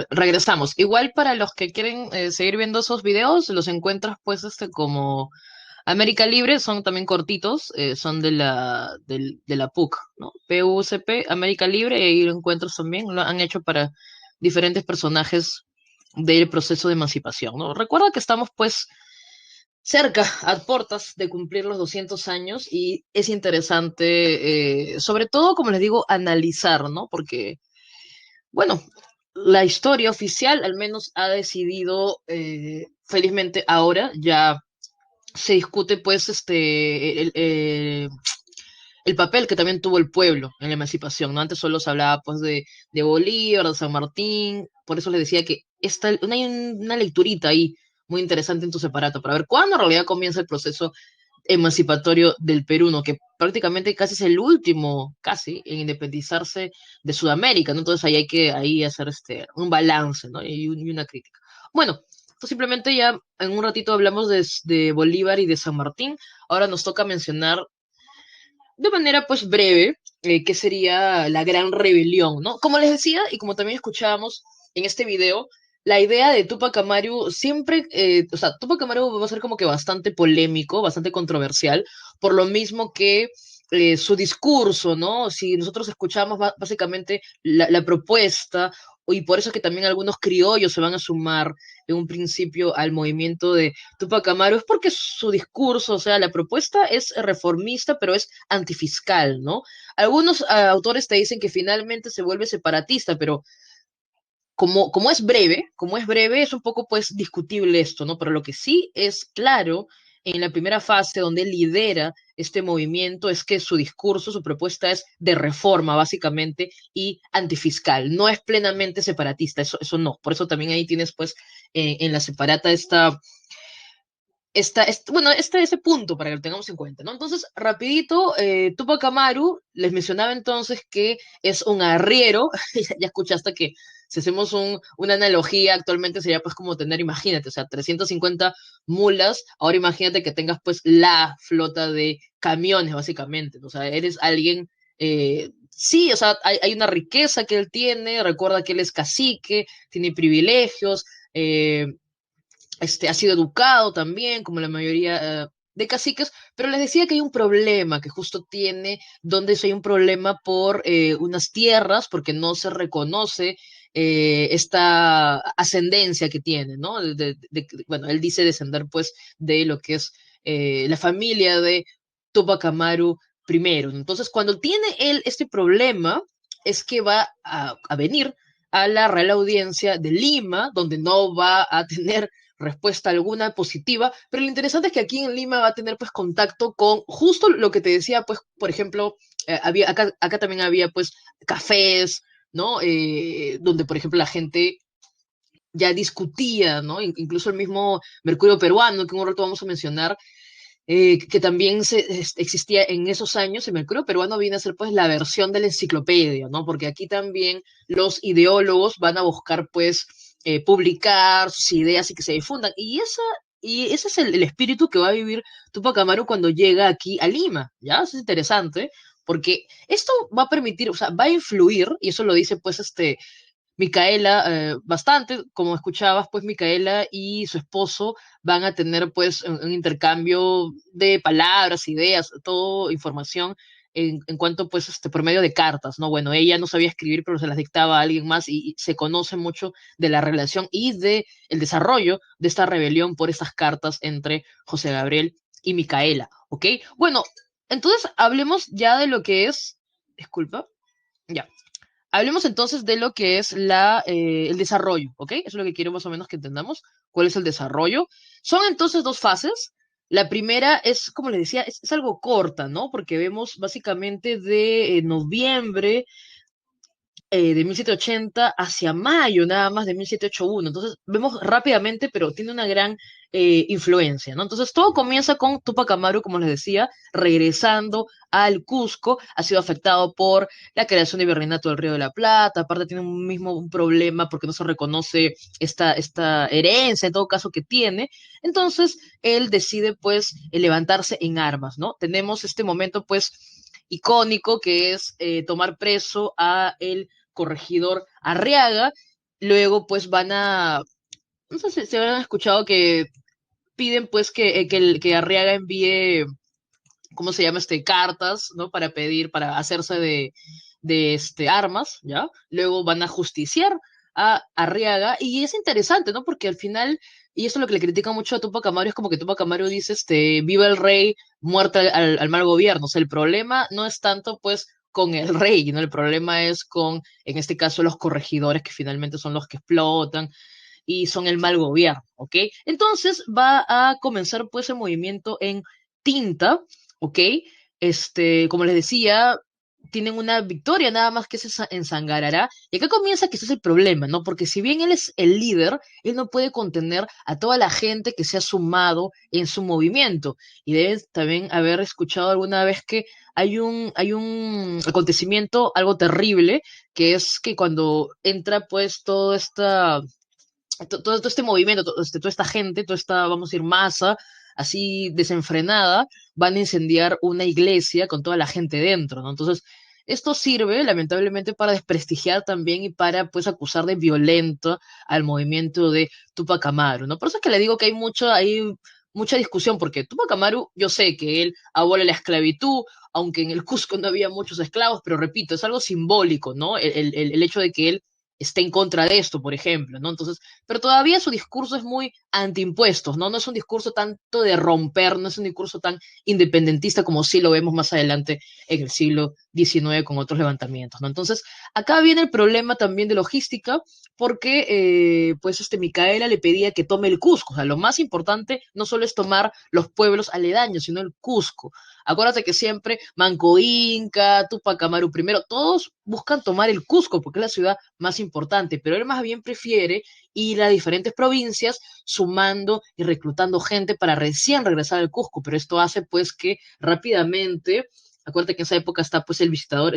regresamos. Igual para los que quieren seguir viendo esos videos, los encuentras pues como América Libre, son también cortitos, son de la PUC, ¿no? PUCP, América Libre, y ahí lo encuentras también, lo han hecho para diferentes personajes del proceso de emancipación, ¿no? Recuerda que estamos pues cerca, a puertas de cumplir los 200 años y es interesante, sobre todo, como les digo, analizar, ¿no? Porque bueno, la historia oficial al menos ha decidido, felizmente ahora ya se discute pues el papel que también tuvo el pueblo en la emancipación, ¿no? Antes solo se hablaba pues de Bolívar, de San Martín, por eso les decía que hay una lecturita ahí muy interesante en tu separato para ver cuándo en realidad comienza el proceso emancipatorio del Perú, ¿no? Que prácticamente casi es el último, casi, en independizarse de Sudamérica, ¿no? Entonces ahí hay que ahí hacer un balance, ¿no? Y una crítica. Bueno, pues simplemente ya en un ratito hablamos de Bolívar y de San Martín. Ahora nos toca mencionar de manera pues breve qué sería la gran rebelión, ¿no? Como les decía y como también escuchábamos en este video, la idea de Tupac Amaru siempre, o sea, Tupac Amaru va a ser como que bastante polémico, bastante controversial, por lo mismo que su discurso, ¿no? Si nosotros escuchamos básicamente la propuesta, y por eso es que también algunos criollos se van a sumar en un principio al movimiento de Tupac Amaru, es porque su discurso, o sea, la propuesta es reformista, pero es antifiscal, ¿no? Algunos autores te dicen que finalmente se vuelve separatista, pero como es breve, es un poco pues discutible esto, ¿no? Pero lo que sí es claro en la primera fase donde él lidera este movimiento es que su discurso, su propuesta es de reforma básicamente y antifiscal, no es plenamente separatista, eso no, por eso también ahí tienes pues en la separata bueno, ese punto para que lo tengamos en cuenta, ¿no? Entonces, rapidito, Tupac Amaru, les mencionaba entonces que es un arriero, ya escuchaste que si hacemos una analogía actualmente sería pues como tener, imagínate, o sea, 350 mulas, ahora imagínate que tengas pues la flota de camiones, básicamente, ¿no? O sea, eres alguien, sí, o sea, hay una riqueza que él tiene, recuerda que él es cacique, tiene privilegios, ha sido educado también, como la mayoría de caciques, pero les decía que hay un problema que justo tiene, donde hay un problema por unas tierras, porque no se reconoce esta ascendencia que tiene, ¿no? Bueno, él dice descender pues de lo que es la familia de Tupac Amaru primero. Entonces, cuando tiene él este problema, es que va a venir a la Real Audiencia de Lima, donde no va a tener respuesta alguna positiva, pero lo interesante es que aquí en Lima va a tener pues contacto con justo lo que te decía, pues, por ejemplo, acá también había pues cafés, ¿no? Donde, por ejemplo, la gente ya discutía, ¿no? Incluso el mismo Mercurio peruano, que en un rato vamos a mencionar, que también existía en esos años, el Mercurio peruano viene a ser pues la versión de la enciclopedia, ¿no? Porque aquí también los ideólogos van a buscar pues publicar sus ideas y que se difundan. Y ese es el espíritu que va a vivir Tupac Amaru cuando llega aquí a Lima, ¿ya? Eso es interesante, porque esto va a permitir, o sea, va a influir, y eso lo dice pues Micaela, bastante, como escuchabas, pues Micaela y su esposo van a tener pues un intercambio de palabras, ideas, todo información en cuanto pues por medio de cartas, ¿no? Bueno, ella no sabía escribir, pero se las dictaba a alguien más y se conoce mucho de la relación y de el desarrollo de esta rebelión por estas cartas entre José Gabriel y Micaela, ¿ok? Bueno, entonces hablemos ya de lo que es, disculpa, ya. Hablemos entonces de lo que es el desarrollo, ¿ok? Eso es lo que quiero más o menos que entendamos. ¿Cuál es el desarrollo? Son entonces dos fases. La primera es, como les decía, es algo corta, ¿no? Porque vemos básicamente de noviembre de 1780 hacia mayo nada más de 1781. Entonces vemos rápidamente, pero tiene una gran influencia, ¿no? Entonces todo comienza con Tupac Amaru, como les decía, regresando al Cusco, ha sido afectado por la creación de Virreinato del Río de la Plata, aparte tiene un problema porque no se reconoce esta herencia, en todo caso, que tiene. Entonces él decide pues levantarse en armas, ¿no? Tenemos este momento pues icónico que es tomar preso a el corregidor Arriaga. Luego, pues no sé si se habrán escuchado que piden pues que Arriaga envíe, ¿cómo se llama? Cartas, ¿no? Para pedir, para hacerse de armas, ¿ya? Luego van a justiciar a Arriaga y es interesante, ¿no? Porque al final, y eso es lo que le critica mucho a Tupac Amaru, es como que Tupac Amaru dice, viva el rey, muerta al mal gobierno. O sea, el problema no es tanto, pues, con el rey, ¿no? El problema es con, en este caso, los corregidores, que finalmente son los que explotan y son el mal gobierno, ¿ok? Entonces va a comenzar pues el movimiento en Tinta, ¿ok? Como les decía, tienen una victoria nada más que es en Sangarará, y acá comienza que ese es el problema, ¿no? Porque si bien él es el líder, él no puede contener a toda la gente que se ha sumado en su movimiento, y debes también haber escuchado alguna vez que hay un acontecimiento, algo terrible, que es que cuando entra pues todo este movimiento, toda esta gente, toda esta, vamos a decir, masa así desenfrenada, van a incendiar una iglesia con toda la gente dentro, ¿no? Entonces, esto sirve, lamentablemente, para desprestigiar también y para, pues, acusar de violento al movimiento de Tupac Amaru, ¿no? Por eso es que le digo que hay mucha discusión, porque Tupac Amaru, yo sé que él abole la esclavitud, aunque en el Cusco no había muchos esclavos, pero repito, es algo simbólico, ¿no? El hecho de que él esté en contra de esto, por ejemplo, ¿no? Entonces, pero todavía su discurso es muy antiimpuestos, ¿no? No es un discurso tanto de romper, no es un discurso tan independentista como sí lo vemos más adelante en el siglo XIX con otros levantamientos, ¿no? Entonces, acá viene el problema también de logística, porque, pues, Micaela le pedía que tome el Cusco, o sea, lo más importante no solo es tomar los pueblos aledaños, sino el Cusco. Acuérdate que siempre Manco Inca, Tupac Amaru primero, todos buscan tomar el Cusco porque es la ciudad más importante, pero él más bien prefiere ir a diferentes provincias sumando y reclutando gente para recién regresar al Cusco, pero esto hace pues que rápidamente, acuérdate que en esa época está pues el visitador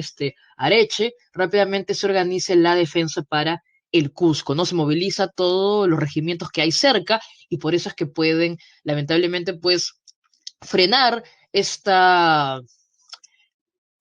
Areche, rápidamente se organice la defensa para el Cusco, ¿no? Se moviliza todos los regimientos que hay cerca y por eso es que pueden, lamentablemente, pues frenar esta,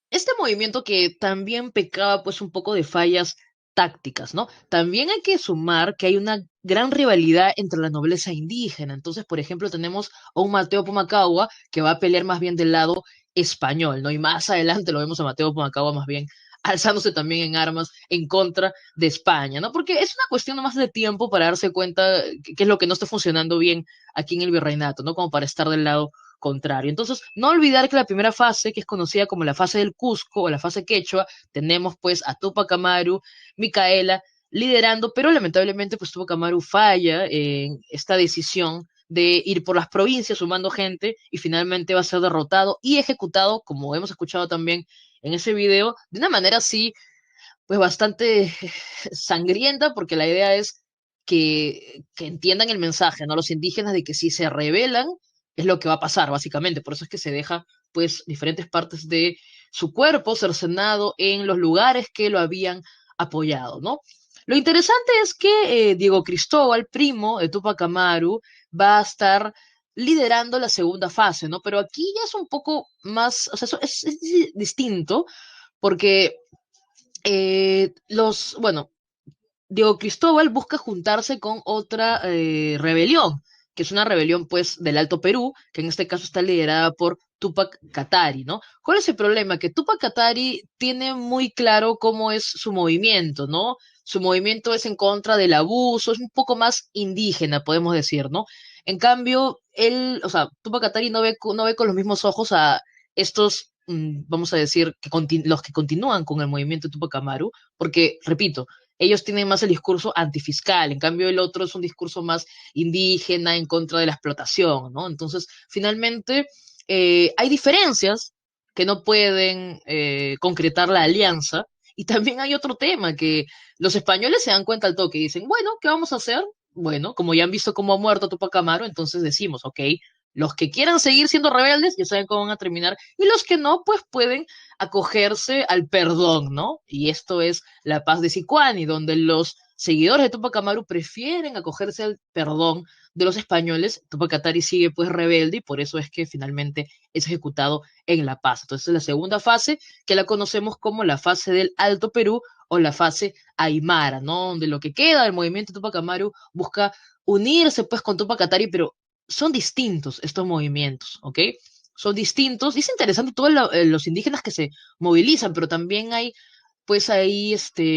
este movimiento que también pecaba pues un poco de fallas tácticas, ¿no? También hay que sumar que hay una gran rivalidad entre la nobleza indígena. Entonces, por ejemplo, tenemos a un Mateo Pumacahua que va a pelear más bien del lado español, ¿no? Y más adelante lo vemos a Mateo Pumacahua más bien alzándose también en armas en contra de España, ¿no? Porque es una cuestión nomás de tiempo para darse cuenta qué es lo que no está funcionando bien aquí en el virreinato, ¿no? Como para estar del lado contrario. Entonces, no olvidar que la primera fase, que es conocida como la fase del Cusco o la fase quechua, tenemos pues a Tupac Amaru, Micaela liderando, pero lamentablemente pues Tupac Amaru falla en esta decisión de ir por las provincias sumando gente y finalmente va a ser derrotado y ejecutado, como hemos escuchado también en ese video, de una manera así, pues bastante sangrienta, porque la idea es que entiendan el mensaje, ¿no? Los indígenas de que si se rebelan, es lo que va a pasar, básicamente. Por eso es que se deja, pues, diferentes partes de su cuerpo cercenado en los lugares que lo habían apoyado, ¿no? Lo interesante es que Diego Cristóbal, primo de Tupac Amaru, va a estar liderando la segunda fase, ¿no? Pero aquí ya es un poco más, o sea, es distinto, porque bueno, Diego Cristóbal busca juntarse con otra rebelión, que es una rebelión pues del Alto Perú, que en este caso está liderada por Tupac Katari, ¿no? ¿Cuál es el problema? Que Tupac Katari tiene muy claro cómo es su movimiento, ¿no? Su movimiento es en contra del abuso, es un poco más indígena, podemos decir, ¿no? En cambio, él, o sea, Tupac Katari no ve con los mismos ojos a estos, vamos a decir, los que continúan con el movimiento de Tupac Amaru, porque, repito, ellos tienen más el discurso antifiscal, en cambio el otro es un discurso más indígena en contra de la explotación, ¿no? Entonces, finalmente, hay diferencias que no pueden concretar la alianza Y también hay otro tema, que los españoles se dan cuenta al toque y dicen, bueno, ¿qué vamos a hacer? Bueno, como ya han visto cómo ha muerto Tupac Amaru, entonces decimos, ok, los que quieran seguir siendo rebeldes ya saben cómo van a terminar, y los que no, pues pueden acogerse al perdón, ¿no? Y esto es la paz de Sicuani, donde los seguidores de Tupac Amaru prefieren acogerse al perdón de los españoles. Tupac Katari sigue pues rebelde y por eso es que finalmente es ejecutado en La Paz. Entonces la segunda fase, que la conocemos como la fase del Alto Perú o la fase Aymara, ¿no? Donde lo que queda del movimiento Tupac Amaru busca unirse pues con Tupac Katari, pero son distintos estos movimientos, ¿ok? Son distintos. Y es interesante todos los indígenas que se movilizan, pero también hay pues ahí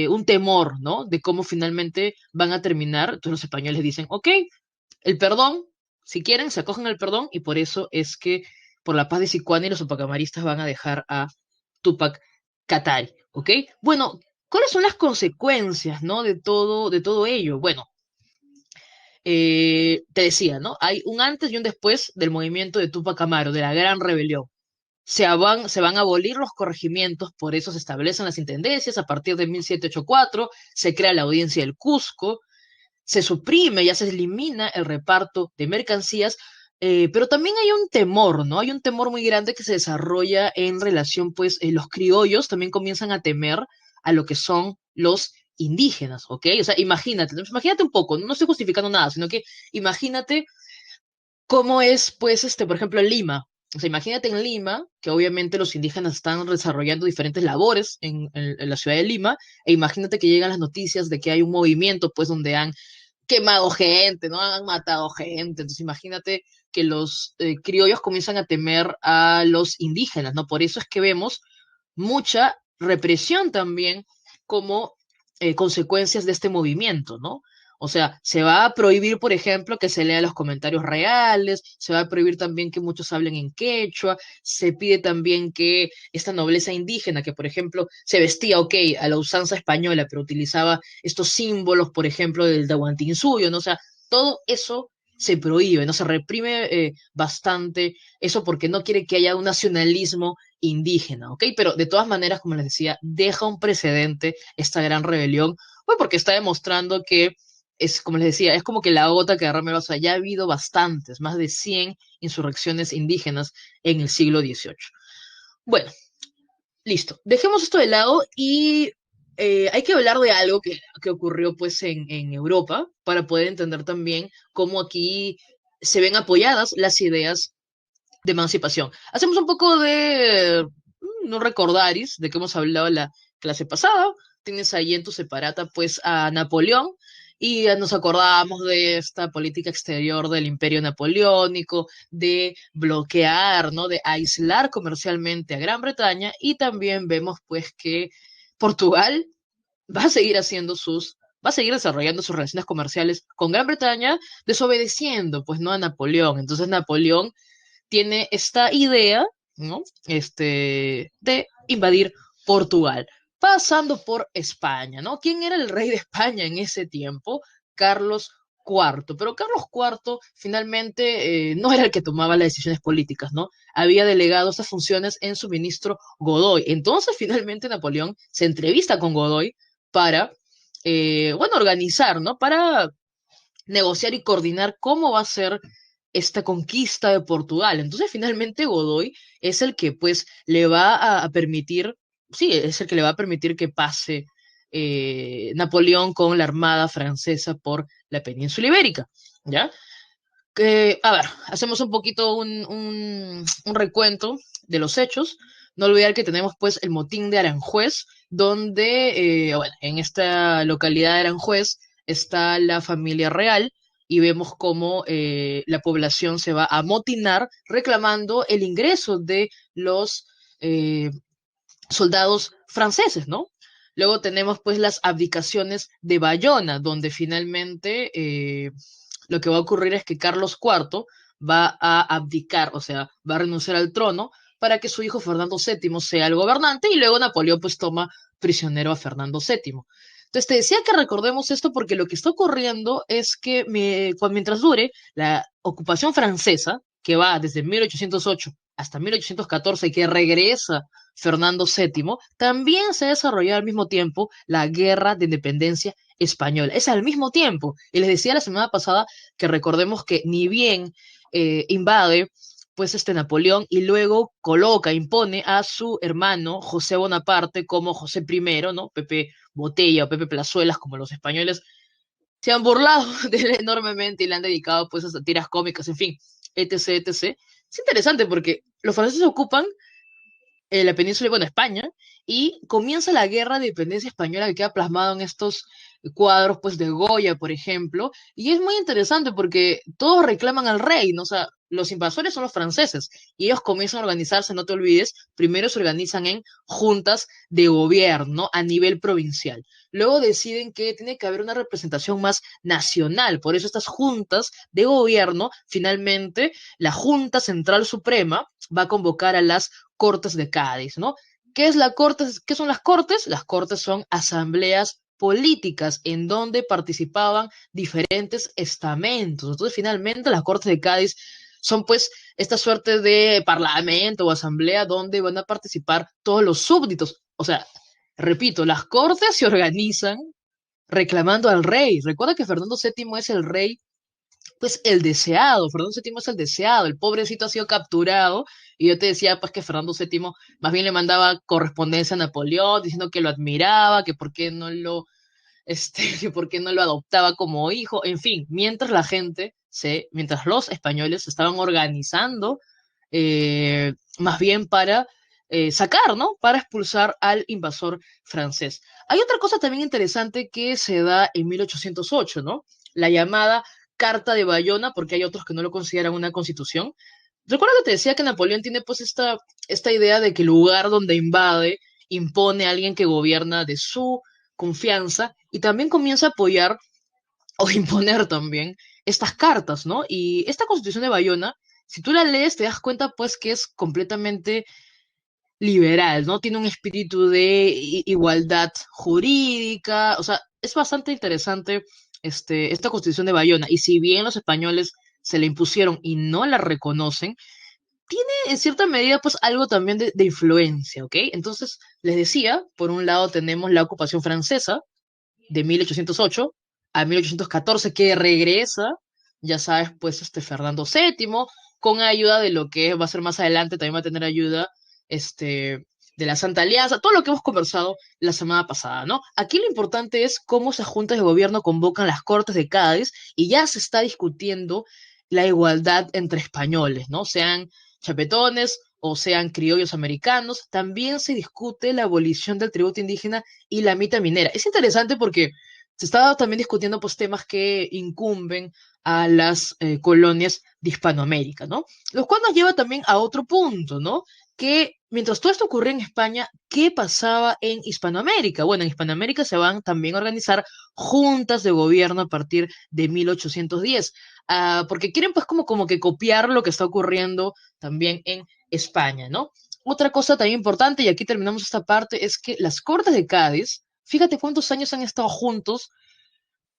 un temor, ¿no? De cómo finalmente van a terminar. Entonces los españoles dicen, ok, el perdón, si quieren, se acogen al perdón y por eso es que por la paz de Sicuani los tupacamaristas van a dejar a Tupac Katari, ¿ok? Bueno, ¿cuáles son las consecuencias, ¿no? De todo ello. Bueno, te decía, ¿no? Hay un antes y un después del movimiento de Tupac Amaru, de la Gran Rebelión. Se van a abolir los corregimientos, por eso se establecen las intendencias. A partir de 1784 se crea la audiencia del Cusco, se suprime, ya se elimina el reparto de mercancías, pero también hay un temor, ¿no? Hay un temor muy grande que se desarrolla en relación, pues, los criollos también comienzan a temer a lo que son los indígenas, ¿ok? O sea, imagínate, imagínate un poco, no estoy justificando nada, sino que imagínate cómo es, pues, por ejemplo, en Lima. O sea, imagínate en Lima, que obviamente los indígenas están desarrollando diferentes labores en la ciudad de Lima, e imagínate que llegan las noticias de que hay un movimiento, pues, donde han quemado gente, ¿no? Han matado gente. Entonces, imagínate que los criollos comienzan a temer a los indígenas, ¿no? Por eso es que vemos mucha represión también como consecuencias de este movimiento, ¿no? O sea, se va a prohibir, por ejemplo, que se lean los comentarios reales, se va a prohibir también que muchos hablen en quechua, se pide también que esta nobleza indígena, que por ejemplo se vestía, ok, a la usanza española, pero utilizaba estos símbolos, por ejemplo, del Tahuantinsuyo, ¿no? O sea, todo eso se prohíbe, ¿no? Se reprime bastante eso porque no quiere que haya un nacionalismo indígena, ¿ok? Pero de todas maneras, como les decía, deja un precedente esta gran rebelión, pues porque está demostrando que es, como les decía, es como que la gota que derrama el vaso. Ya ha habido bastantes, más de 100 insurrecciones indígenas en el siglo XVIII. Bueno, listo. Dejemos esto de lado y hay que hablar de algo que ocurrió pues en Europa para poder entender también cómo aquí se ven apoyadas las ideas de emancipación. Hacemos un poco de no recordaris de que hemos hablado la clase pasada. Tienes ahí en tu separata pues a Napoleón y nos acordábamos de esta política exterior del Imperio Napoleónico, de bloquear, ¿no? De aislar comercialmente a Gran Bretaña y también vemos pues que Portugal va a seguir va a seguir desarrollando sus relaciones comerciales con Gran Bretaña, desobedeciendo, pues, no a Napoleón. Entonces Napoleón tiene esta idea, ¿no? De invadir Portugal, pasando por España, ¿no? ¿Quién era el rey de España en ese tiempo? Carlos IV. Pero Carlos IV finalmente no era el que tomaba las decisiones políticas, ¿no? Había delegado estas funciones en su ministro Godoy. Entonces, finalmente, Napoleón se entrevista con Godoy para, bueno, organizar, ¿no? Para negociar y coordinar cómo va a ser esta conquista de Portugal. Entonces, finalmente, Godoy es el que, pues, le va a permitir, sí, es el que le va a permitir que pase Napoleón con la armada francesa por la península ibérica, ¿ya? A ver, hacemos un poquito un recuento de los hechos. No olvidar que tenemos pues el motín de Aranjuez, donde, bueno, en esta localidad de Aranjuez está la familia real y vemos cómo la población se va a motinar reclamando el ingreso de los eh, soldados franceses, ¿no? Luego tenemos pues las abdicaciones de Bayona, donde finalmente lo que va a ocurrir es que Carlos IV va a abdicar, o sea, va a renunciar al trono para que su hijo Fernando VII sea el gobernante y luego Napoleón pues toma prisionero a Fernando VII. Entonces te decía que recordemos esto porque lo que está ocurriendo es que mientras dure la ocupación francesa, que va desde 1808 hasta 1814 que regresa Fernando VII, también se desarrolló al mismo tiempo la Guerra de Independencia Española. Es al mismo tiempo. Y les decía la semana pasada que recordemos que ni bien invade pues Napoleón y luego coloca, impone a su hermano José Bonaparte como José I, ¿no? Pepe Botella o Pepe Plazuelas, como los españoles se han burlado de él enormemente y le han dedicado pues a tiras cómicas, en fin, etc, etc. Es interesante porque los franceses ocupan la península, bueno, España, y comienza la guerra de independencia española que queda plasmado en estos cuadros, pues, de Goya, por ejemplo, y es muy interesante porque todos reclaman al rey, ¿no? O sea, los invasores son los franceses, y ellos comienzan a organizarse, no te olvides, primero se organizan en juntas de gobierno a nivel provincial, luego deciden que tiene que haber una representación más nacional, por eso estas juntas de gobierno, finalmente, la Junta Central Suprema va a convocar a las Cortes de Cádiz, ¿no? ¿Qué es la corte? ¿Qué son las cortes? Las cortes son asambleas políticas en donde participaban diferentes estamentos. Entonces, finalmente, las Cortes de Cádiz son pues esta suerte de parlamento o asamblea donde van a participar todos los súbditos. O sea, repito, las cortes se organizan reclamando al rey. Recuerda que Fernando VII es el rey pues el deseado, Fernando VII es el deseado, el pobrecito ha sido capturado y yo te decía pues que Fernando VII más bien le mandaba correspondencia a Napoleón diciendo que lo admiraba, que por qué no lo, que por qué no lo adoptaba como hijo, en fin, mientras los españoles se estaban organizando más bien para sacar, ¿no? Para expulsar al invasor francés. Hay otra cosa también interesante que se da en 1808, ¿no? La llamada Carta de Bayona, porque hay otros que no lo consideran una constitución. Recuerda que te decía que Napoleón tiene pues esta idea de que el lugar donde invade impone a alguien que gobierna de su confianza y también comienza a apoyar o imponer también estas cartas, ¿no? Y esta constitución de Bayona, si tú la lees, te das cuenta pues que es completamente liberal, ¿no? Tiene un espíritu de igualdad jurídica, o sea, es bastante interesante esta constitución de Bayona, y si bien los españoles se la impusieron y no la reconocen, tiene en cierta medida pues algo también de influencia, ¿ok? Entonces, les decía, por un lado tenemos la ocupación francesa de 1808 a 1814 que regresa, ya sabes, pues Fernando VII, con ayuda de lo que va a ser más adelante, también va a tener ayuda de la Santa Alianza, todo lo que hemos conversado la semana pasada, ¿no? Aquí lo importante es cómo esas juntas de gobierno convocan las Cortes de Cádiz y ya se está discutiendo la igualdad entre españoles, ¿no? Sean chapetones o sean criollos americanos, también se discute la abolición del tributo indígena y la mita minera. Es interesante porque se estaba también discutiendo pues temas que incumben a las colonias de Hispanoamérica, ¿no? Lo cual nos lleva también a otro punto, ¿no? Que mientras todo esto ocurría en España, ¿qué pasaba en Hispanoamérica? Bueno, en Hispanoamérica se van también a organizar juntas de gobierno a partir de 1810, porque quieren pues como que copiar lo que está ocurriendo también en España, ¿no? Otra cosa también importante, y aquí terminamos esta parte, es que las Cortes de Cádiz, fíjate cuántos años han estado juntos,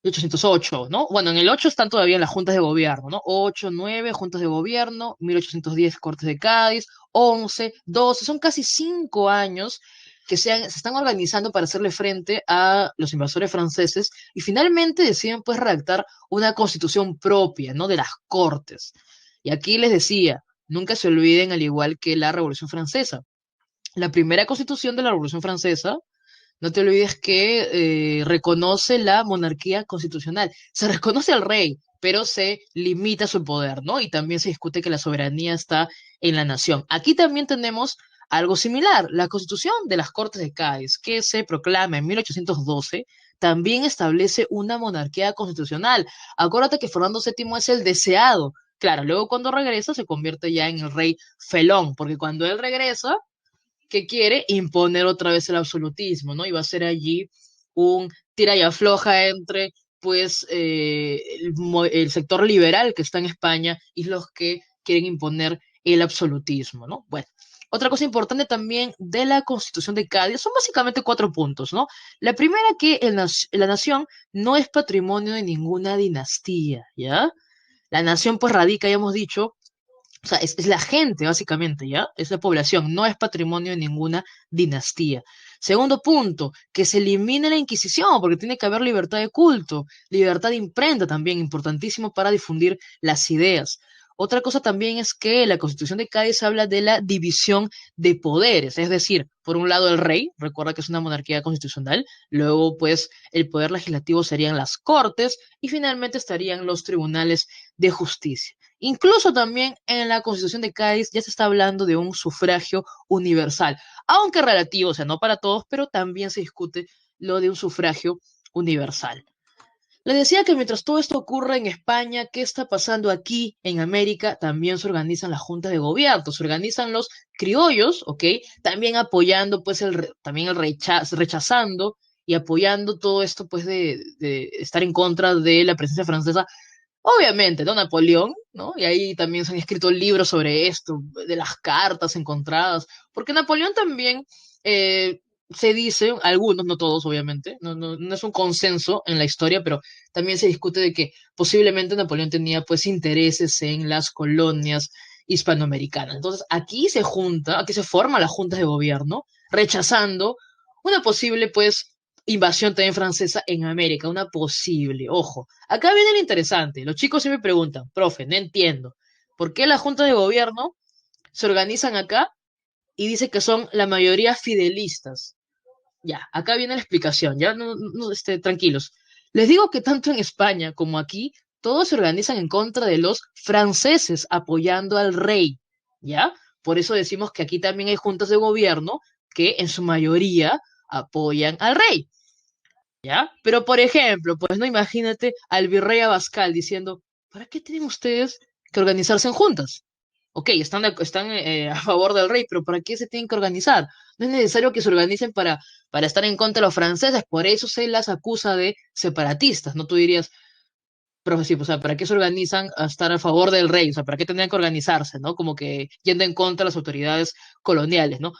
1808, ¿no? Bueno, en el 8 están todavía las juntas de gobierno, ¿no? 8, 9 juntas de gobierno, 1810 Cortes de Cádiz, 11, 12, son casi 5 años que se están organizando para hacerle frente a los invasores franceses y finalmente deciden pues redactar una constitución propia, ¿no? De las Cortes. Y aquí les decía, nunca se olviden, al igual que la Revolución Francesa, la primera constitución de la Revolución Francesa, no te olvides que reconoce la monarquía constitucional. Se reconoce al rey, pero se limita su poder, ¿no? Y también se discute que la soberanía está en la nación. Aquí también tenemos algo similar. La Constitución de las Cortes de Cádiz, que se proclama en 1812, también establece una monarquía constitucional. Acuérdate que Fernando VII es el deseado. Claro, luego cuando regresa se convierte ya en el rey felón, porque cuando él regresa que quiere imponer otra vez el absolutismo, ¿no? Y va a ser allí un tira y afloja entre, pues, el sector liberal que está en España y los que quieren imponer el absolutismo, ¿no? Bueno, otra cosa importante también de la Constitución de Cádiz son básicamente 4 puntos, ¿no? La primera que la nación no es patrimonio de ninguna dinastía, ¿ya? La nación pues radica, ya hemos dicho, O sea, es la gente, básicamente, ¿ya? Es la población, no es patrimonio de ninguna dinastía. Segundo punto, que se elimine la Inquisición, porque tiene que haber libertad de culto, libertad de imprenta también, importantísimo para difundir las ideas. Otra cosa también es que la Constitución de Cádiz habla de la división de poderes, es decir, por un lado el rey, recuerda que es una monarquía constitucional, luego pues el poder legislativo serían las cortes y finalmente estarían los tribunales de justicia. Incluso también en la Constitución de Cádiz ya se está hablando de un sufragio universal, aunque relativo, o sea, no para todos, pero también se discute lo de un sufragio universal. Les decía que mientras todo esto ocurre en España, ¿qué está pasando aquí en América? También se organizan las juntas de gobierno, se organizan los criollos, ¿ok? También apoyando, pues, también rechazando y apoyando todo esto, pues, de estar en contra de la presencia francesa. Obviamente, ¿no? Napoleón, ¿no? Y ahí también se han escrito libros sobre esto, de las cartas encontradas, porque Napoleón también se dice, algunos, no todos, obviamente, no es un consenso en la historia, pero también se discute de que posiblemente Napoleón tenía pues intereses en las colonias hispanoamericanas. Entonces, aquí se forma la junta de gobierno, rechazando una posible pues invasión también francesa en América, una posible, ojo. Acá viene lo interesante. Los chicos siempre preguntan, profe, no entiendo, ¿por qué las juntas de gobierno se organizan acá y dice que son la mayoría fidelistas? Ya, acá viene la explicación, ya, tranquilos. Les digo que tanto en España como aquí, todos se organizan en contra de los franceses apoyando al rey, ¿ya? Por eso decimos que aquí también hay juntas de gobierno que en su mayoría apoyan al rey. ¿Ya? Pero, por ejemplo, pues no imagínate al virrey Abascal diciendo, ¿para qué tienen ustedes que organizarse en juntas? Ok, están a favor del rey, pero ¿para qué se tienen que organizar? No es necesario que se organicen para estar en contra de los franceses, por eso se las acusa de separatistas, ¿no? Tú dirías, pero sí, o sea, ¿para qué se organizan a estar a favor del rey? O sea, ¿para qué tendrían que organizarse, ¿no? Como que yendo en contra de las autoridades coloniales, ¿no?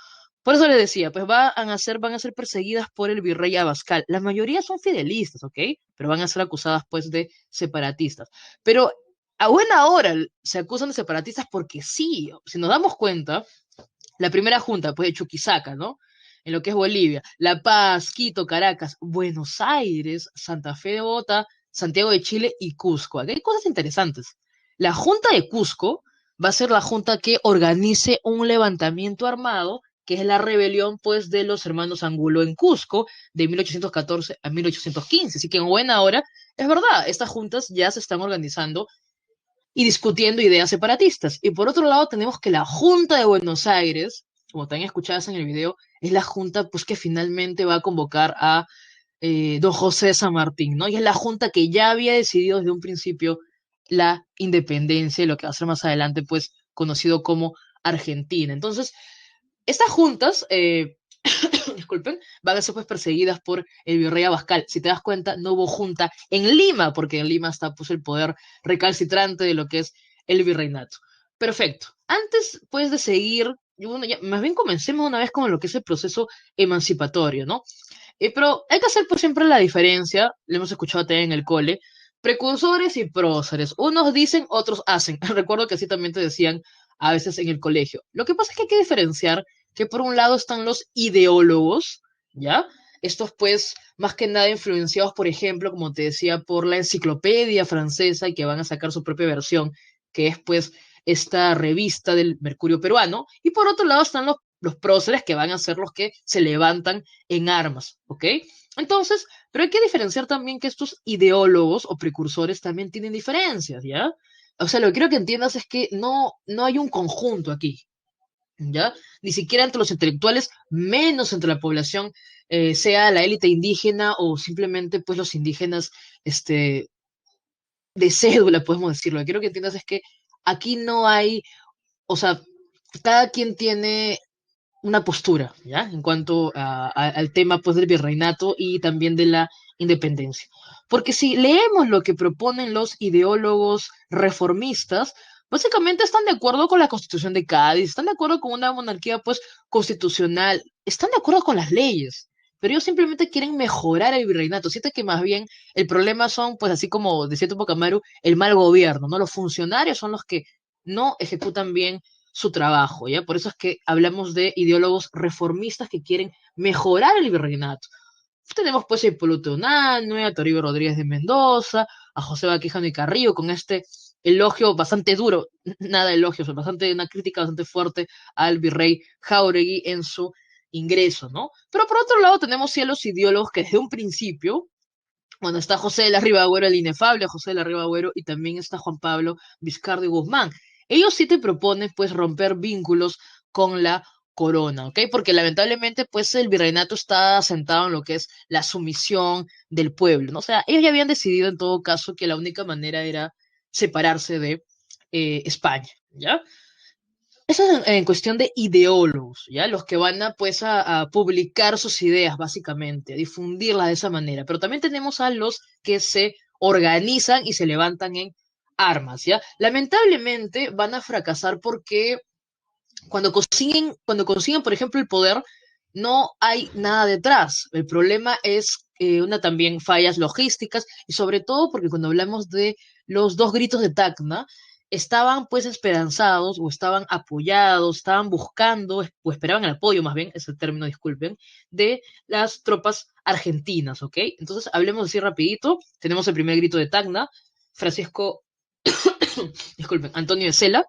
Por eso le decía, pues van a ser perseguidas por el virrey Abascal. La mayoría son fidelistas, ¿ok? Pero van a ser acusadas, pues, de separatistas. Pero a buena hora se acusan de separatistas porque sí, si nos damos cuenta, la primera junta, pues, de Chuquisaca, ¿no? En lo que es Bolivia, La Paz, Quito, Caracas, Buenos Aires, Santa Fe de Bogotá, Santiago de Chile y Cusco. Aquí hay cosas interesantes. La Junta de Cusco va a ser la junta que organice un levantamiento armado, que es la rebelión, pues, de los hermanos Angulo en Cusco, de 1814 a 1815. Así que en buena hora, es verdad, estas juntas ya se están organizando y discutiendo ideas separatistas. Y por otro lado tenemos que la Junta de Buenos Aires, como también escuchabas en el video, es la junta pues que finalmente va a convocar a don José de San Martín, ¿no? Y es la junta que ya había decidido desde un principio la independencia y lo que va a ser más adelante pues conocido como Argentina. Entonces, estas juntas, disculpen, van a ser pues perseguidas por el virrey Abascal. Si te das cuenta, no hubo junta en Lima, porque en Lima está pues el poder recalcitrante de lo que es el virreinato. Perfecto. Antes pues de seguir, bueno, ya, más bien comencemos una vez con lo que es el proceso emancipatorio, ¿no? Pero hay que hacer pues siempre la diferencia, lo hemos escuchado también en el cole, precursores y próceres. Unos dicen, otros hacen. Recuerdo que así también te decían a veces en el colegio. Lo que pasa es que hay que diferenciar que por un lado están los ideólogos, ¿ya? Estos pues más que nada influenciados, por ejemplo, como te decía, por la enciclopedia francesa y que van a sacar su propia versión, que es pues esta revista del Mercurio peruano. Y por otro lado están los próceres que van a ser los que se levantan en armas, ¿ok? Entonces, pero hay que diferenciar también que estos ideólogos o precursores también tienen diferencias, ¿ya? O sea, lo que quiero que entiendas es que no hay un conjunto aquí, ¿ya? Ni siquiera entre los intelectuales, menos entre la población, sea la élite indígena o simplemente pues los indígenas, de cédula, podemos decirlo. Lo que quiero que entiendas es que aquí no hay, o sea, cada quien tiene una postura, ¿ya? En cuanto al tema, pues, del virreinato y también de la independencia. Porque si leemos lo que proponen los ideólogos reformistas, básicamente están de acuerdo con la Constitución de Cádiz, están de acuerdo con una monarquía, pues, constitucional, están de acuerdo con las leyes, pero ellos simplemente quieren mejorar el virreinato. Siente que más bien el problema son, pues, así como decía Tupac Amaru, el mal gobierno, ¿no? Los funcionarios son los que no ejecutan bien su trabajo, ¿ya? Por eso es que hablamos de ideólogos reformistas que quieren mejorar el virreinato. Tenemos pues a Hipólito Unanue, a Toribio Rodríguez de Mendoza, a José Baquijano y Carrillo con este elogio bastante duro, nada de elogios, bastante, una crítica bastante fuerte al virrey Jáuregui en su ingreso, ¿no? Pero por otro lado tenemos sí a los ideólogos que desde un principio, bueno, está José de la Riva Agüero, el inefable José de la Riva Agüero, y también está Juan Pablo Vizcardo y Guzmán. Ellos sí te proponen, pues, romper vínculos con la corona, ¿ok? Porque lamentablemente, pues, el virreinato está asentado en lo que es la sumisión del pueblo, ¿no? O sea, ellos ya habían decidido en todo caso que la única manera era separarse de España, ¿ya? Eso es en cuestión de ideólogos, ¿ya? Los que van a, pues, a publicar sus ideas, básicamente, a difundirlas de esa manera. Pero también tenemos a los que se organizan y se levantan en armas, ¿ya? Lamentablemente van a fracasar porque cuando consiguen, por ejemplo, el poder, no hay nada detrás. El problema es una también fallas logísticas y sobre todo porque cuando hablamos de los dos gritos de Tacna, estaban pues esperanzados o estaban apoyados, estaban buscando o esperaban el apoyo, más bien, es el término, disculpen, de las tropas argentinas, ¿ok? Entonces, hablemos así rapidito. Tenemos el primer grito de Tacna, Francisco, disculpen, Antonio de Sela,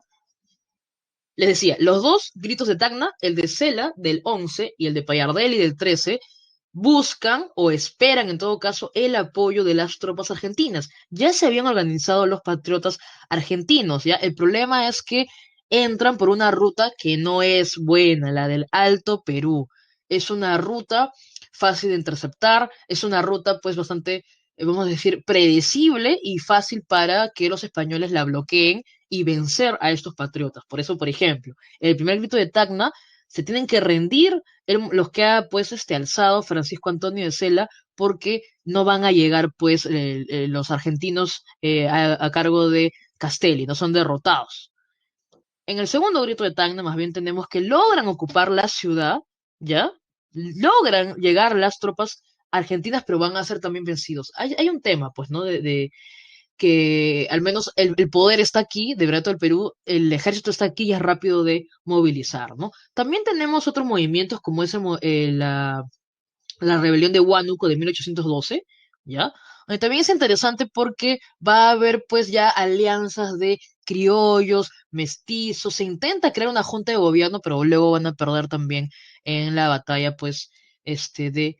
les decía, los dos gritos de Tacna, el de Cela del 11 y el de Payardelli del 13, buscan o esperan en todo caso el apoyo de las tropas argentinas. Ya se habían organizado los patriotas argentinos, ¿ya? El problema es que entran por una ruta que no es buena, la del Alto Perú. Es una ruta fácil de interceptar, es una ruta pues bastante, vamos a decir, predecible y fácil para que los españoles la bloqueen y vencer a estos patriotas. Por eso, por ejemplo, el primer grito de Tacna se tienen que rendir los que ha pues alzado Francisco Antonio de Sela porque no van a llegar pues los argentinos a cargo de Castelli, no son derrotados. En el segundo grito de Tacna más bien tenemos que logran ocupar la ciudad, ¿ya? Logran llegar las tropas argentinas, pero van a ser también vencidos. Hay un tema, pues, ¿no? De que al menos el poder está aquí, de Brato del Perú, el ejército está aquí y es rápido de movilizar, ¿no? También tenemos otros movimientos como la rebelión de Huánuco de 1812, ¿ya? También es interesante porque va a haber pues ya alianzas de criollos, mestizos, se intenta crear una junta de gobierno, pero luego van a perder también en la batalla pues de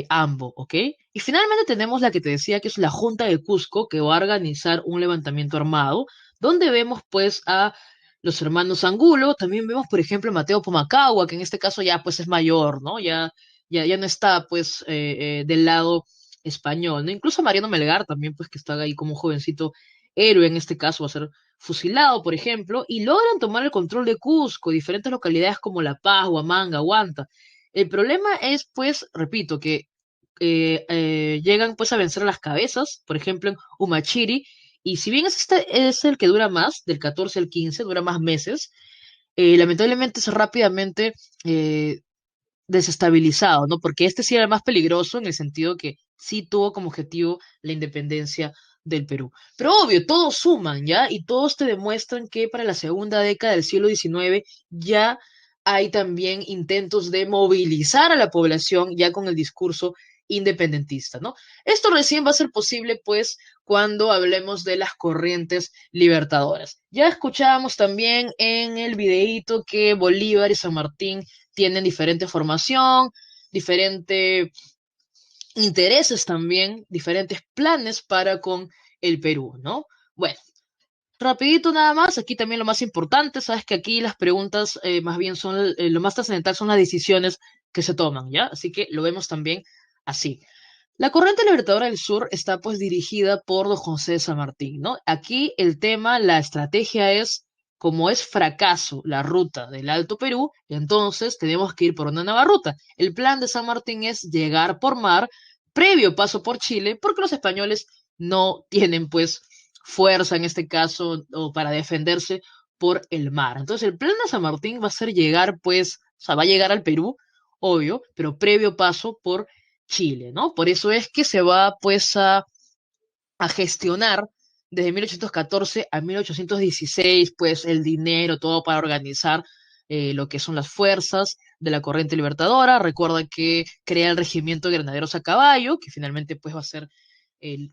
Ambo, ¿ok? Y finalmente tenemos la que te decía que es la Junta de Cusco, que va a organizar un levantamiento armado, donde vemos pues a los hermanos Angulo, también vemos por ejemplo a Mateo Pomacagua, que en este caso ya pues es mayor, ¿no? Ya no está pues del lado español, ¿no? Incluso Mariano Melgar también pues que está ahí como un jovencito héroe, en este caso va a ser fusilado, por ejemplo, y logran tomar el control de Cusco, diferentes localidades como La Paz, Huamanga, Huanta. El problema es, pues, repito, que llegan pues a vencer a las cabezas, por ejemplo en Humachiri, y si bien es el que dura más, del 14 al 15 dura más meses, lamentablemente es rápidamente eh, desestabilizado, ¿no? Porque este sí era el más peligroso en el sentido que sí tuvo como objetivo la independencia del Perú. Pero obvio, todos suman, ¿ya? Y todos te demuestran que para la segunda década del siglo XIX ya hay también intentos de movilizar a la población ya con el discurso independentista, ¿no? Esto recién va a ser posible, pues, cuando hablemos de las corrientes libertadoras. Ya escuchábamos también en el videíto que Bolívar y San Martín tienen diferente formación, diferentes intereses también, diferentes planes para con el Perú, ¿no? Bueno, rapidito nada más, aquí también lo más importante, sabes que aquí las preguntas más bien son, lo más trascendental son las decisiones que se toman, ¿ya? Así que lo vemos también así. La corriente libertadora del sur está pues dirigida por don José de San Martín, ¿no? Aquí el tema, la estrategia es, como es fracaso la ruta del Alto Perú, entonces tenemos que ir por una nueva ruta. El plan de San Martín es llegar por mar, previo paso por Chile, porque los españoles no tienen pues fuerza en este caso o para defenderse por el mar. Entonces el plan de San Martín va a ser llegar pues, o sea, va a llegar al Perú, obvio, pero previo paso por Chile, ¿no? Por eso es que se va pues a gestionar desde 1814 a 1816, pues el dinero, todo para organizar lo que son las fuerzas de la corriente libertadora. Recuerda que crea el regimiento de granaderos a caballo, que finalmente pues va a ser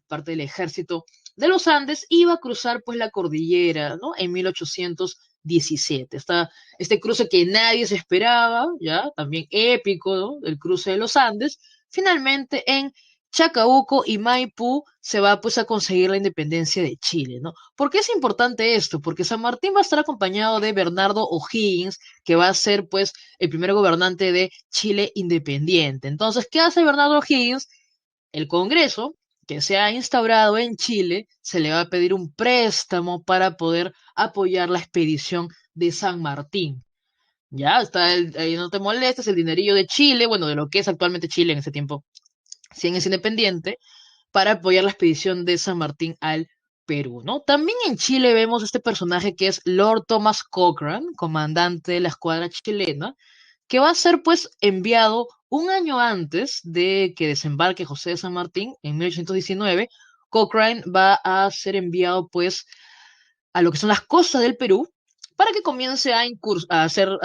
parte del ejército de los Andes, y va a cruzar pues la cordillera, ¿no? En 1817. Este cruce que nadie se esperaba, ¿ya? También épico, ¿no? El cruce de los Andes. Finalmente en Chacabuco y Maipú se va pues a conseguir la independencia de Chile, ¿no? ¿Por qué es importante esto? Porque San Martín va a estar acompañado de Bernardo O'Higgins, que va a ser pues el primer gobernante de Chile independiente. Entonces, ¿qué hace Bernardo O'Higgins? El Congreso que se ha instaurado en Chile se le va a pedir un préstamo para poder apoyar la expedición de San Martín. Ya, ahí no te molestes, el dinerillo de Chile, bueno, de lo que es actualmente Chile en ese tiempo, si es independiente, para apoyar la expedición de San Martín al Perú, ¿no? También en Chile vemos este personaje que es Lord Thomas Cochrane, comandante de la escuadra chilena, que va a ser pues enviado un año antes de que desembarque José de San Martín en 1819. Cochrane va a ser enviado pues a lo que son las costas del Perú para que comience a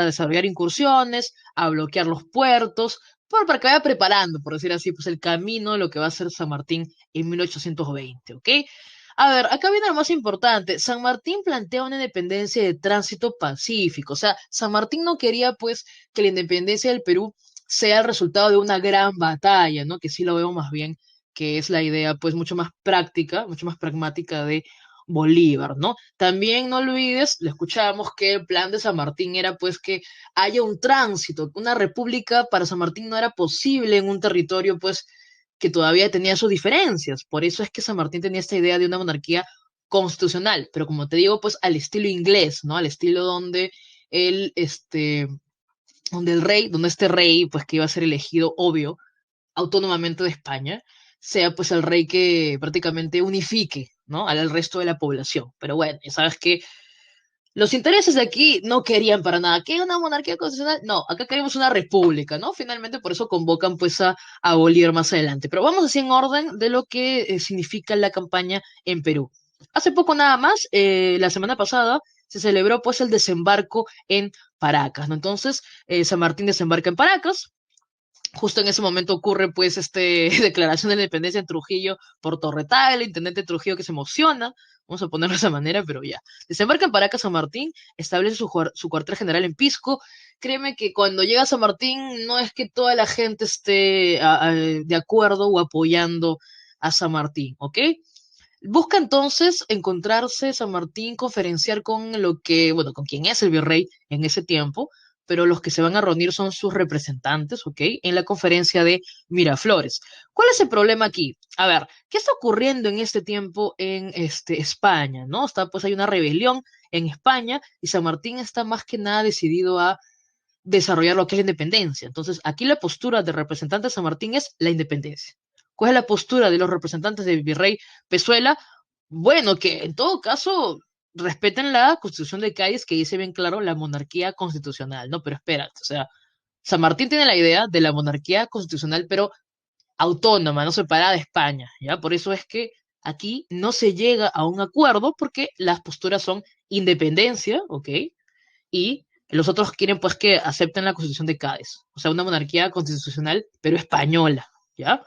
desarrollar incursiones, a bloquear los puertos, para que vaya preparando, por decir así, pues el camino de lo que va a ser San Martín en 1820, ¿ok? A ver, acá viene lo más importante. San Martín plantea una independencia de tránsito pacífico. O sea, San Martín no quería, pues, que la independencia del Perú sea el resultado de una gran batalla, ¿no? Que sí lo veo más bien, que es la idea, pues, mucho más práctica, mucho más pragmática de Bolívar, ¿no? También no olvides, le escuchábamos que el plan de San Martín era, pues, que haya un tránsito. Una república para San Martín no era posible en un territorio, pues, que todavía tenía sus diferencias. Por eso es que San Martín tenía esta idea de una monarquía constitucional, pero como te digo, pues al estilo inglés, ¿no? Al estilo donde el, este, donde el rey, donde este rey, pues que iba a ser elegido, obvio, autónomamente de España, sea pues el rey que prácticamente unifique, ¿no? Al resto de la población. Pero bueno, ya sabes que los intereses de aquí no querían para nada. ¿Qué una monarquía constitucional? No, acá queremos una república, ¿no? Finalmente por eso convocan pues a abolir más adelante. Pero vamos así en orden de lo que significa la campaña en Perú. Hace poco nada más, la semana pasada, se celebró pues el desembarco en Paracas, ¿no? Entonces, San Martín desembarca en Paracas. Justo en ese momento ocurre pues declaración de la independencia en Trujillo por Torretá, el intendente de Trujillo que se emociona, vamos a ponerlo de esa manera, pero ya. Desembarca en Paracas San Martín, establece su cuartel general en Pisco. Créeme que cuando llega a San Martín no es que toda la gente esté de acuerdo o apoyando a San Martín, ¿ok? Busca entonces encontrarse San Martín, conferenciar con bueno, con quien es el virrey en ese tiempo, pero los que se van a reunir son sus representantes, ¿ok? En la conferencia de Miraflores. ¿Cuál es el problema aquí? A ver, ¿qué está ocurriendo en este tiempo en España, ¿no? Pues hay una rebelión en España y San Martín está más que nada decidido a desarrollar lo que es la independencia. Entonces, aquí la postura del representante de San Martín es la independencia. ¿Cuál es la postura de los representantes del virrey Pezuela? Bueno, que en todo caso respeten la Constitución de Cádiz que dice bien claro la monarquía constitucional, ¿no? Pero espérate, o sea, San Martín tiene la idea de la monarquía constitucional, pero autónoma, no separada de España, ¿ya? Por eso es que aquí no se llega a un acuerdo porque las posturas son independencia, ¿ok? Y los otros quieren pues que acepten la Constitución de Cádiz, o sea, una monarquía constitucional, pero española, ¿ya?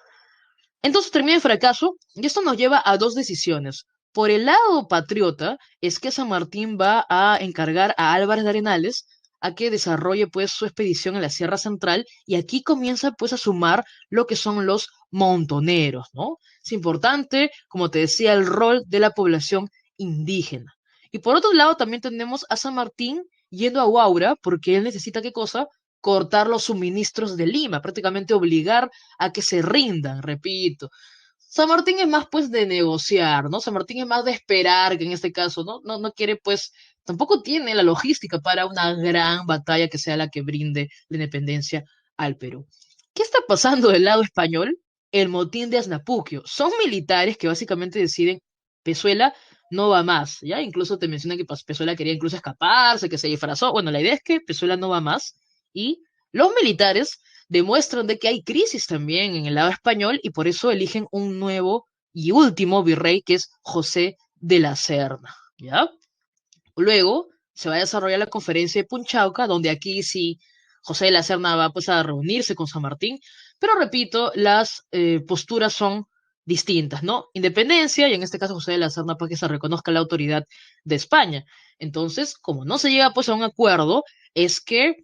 Entonces termina en fracaso y esto nos lleva a dos decisiones. Por el lado patriota es que San Martín va a encargar a Álvarez de Arenales a que desarrolle pues su expedición en la Sierra Central y aquí comienza pues a sumar lo que son los montoneros, ¿no? Es importante, como te decía, el rol de la población indígena. Y por otro lado también tenemos a San Martín yendo a Huaura porque él necesita ¿qué cosa? Cortar los suministros de Lima, prácticamente obligar a que se rindan, repito. San Martín es más pues de negociar, ¿no? San Martín es más de esperar, que en este caso, ¿no? No quiere pues, tampoco tiene la logística para una gran batalla que sea la que brinde la independencia al Perú. ¿Qué está pasando del lado español? El motín de Asnapuquio. Son militares que básicamente deciden, Pezuela no va más, ¿ya? Incluso te menciona que Pezuela quería incluso escaparse, que se disfrazó. Bueno, la idea es que Pezuela no va más y los militares demuestran de que hay crisis también en el lado español y por eso eligen un nuevo y último virrey que es José de la Serna, ¿ya? Luego se va a desarrollar la conferencia de Punchauca, donde aquí sí José de la Serna va pues a reunirse con San Martín, pero repito, las posturas son distintas, ¿no? Independencia, y en este caso José de la Serna para que se reconozca la autoridad de España. Entonces, como no se llega pues a un acuerdo, es que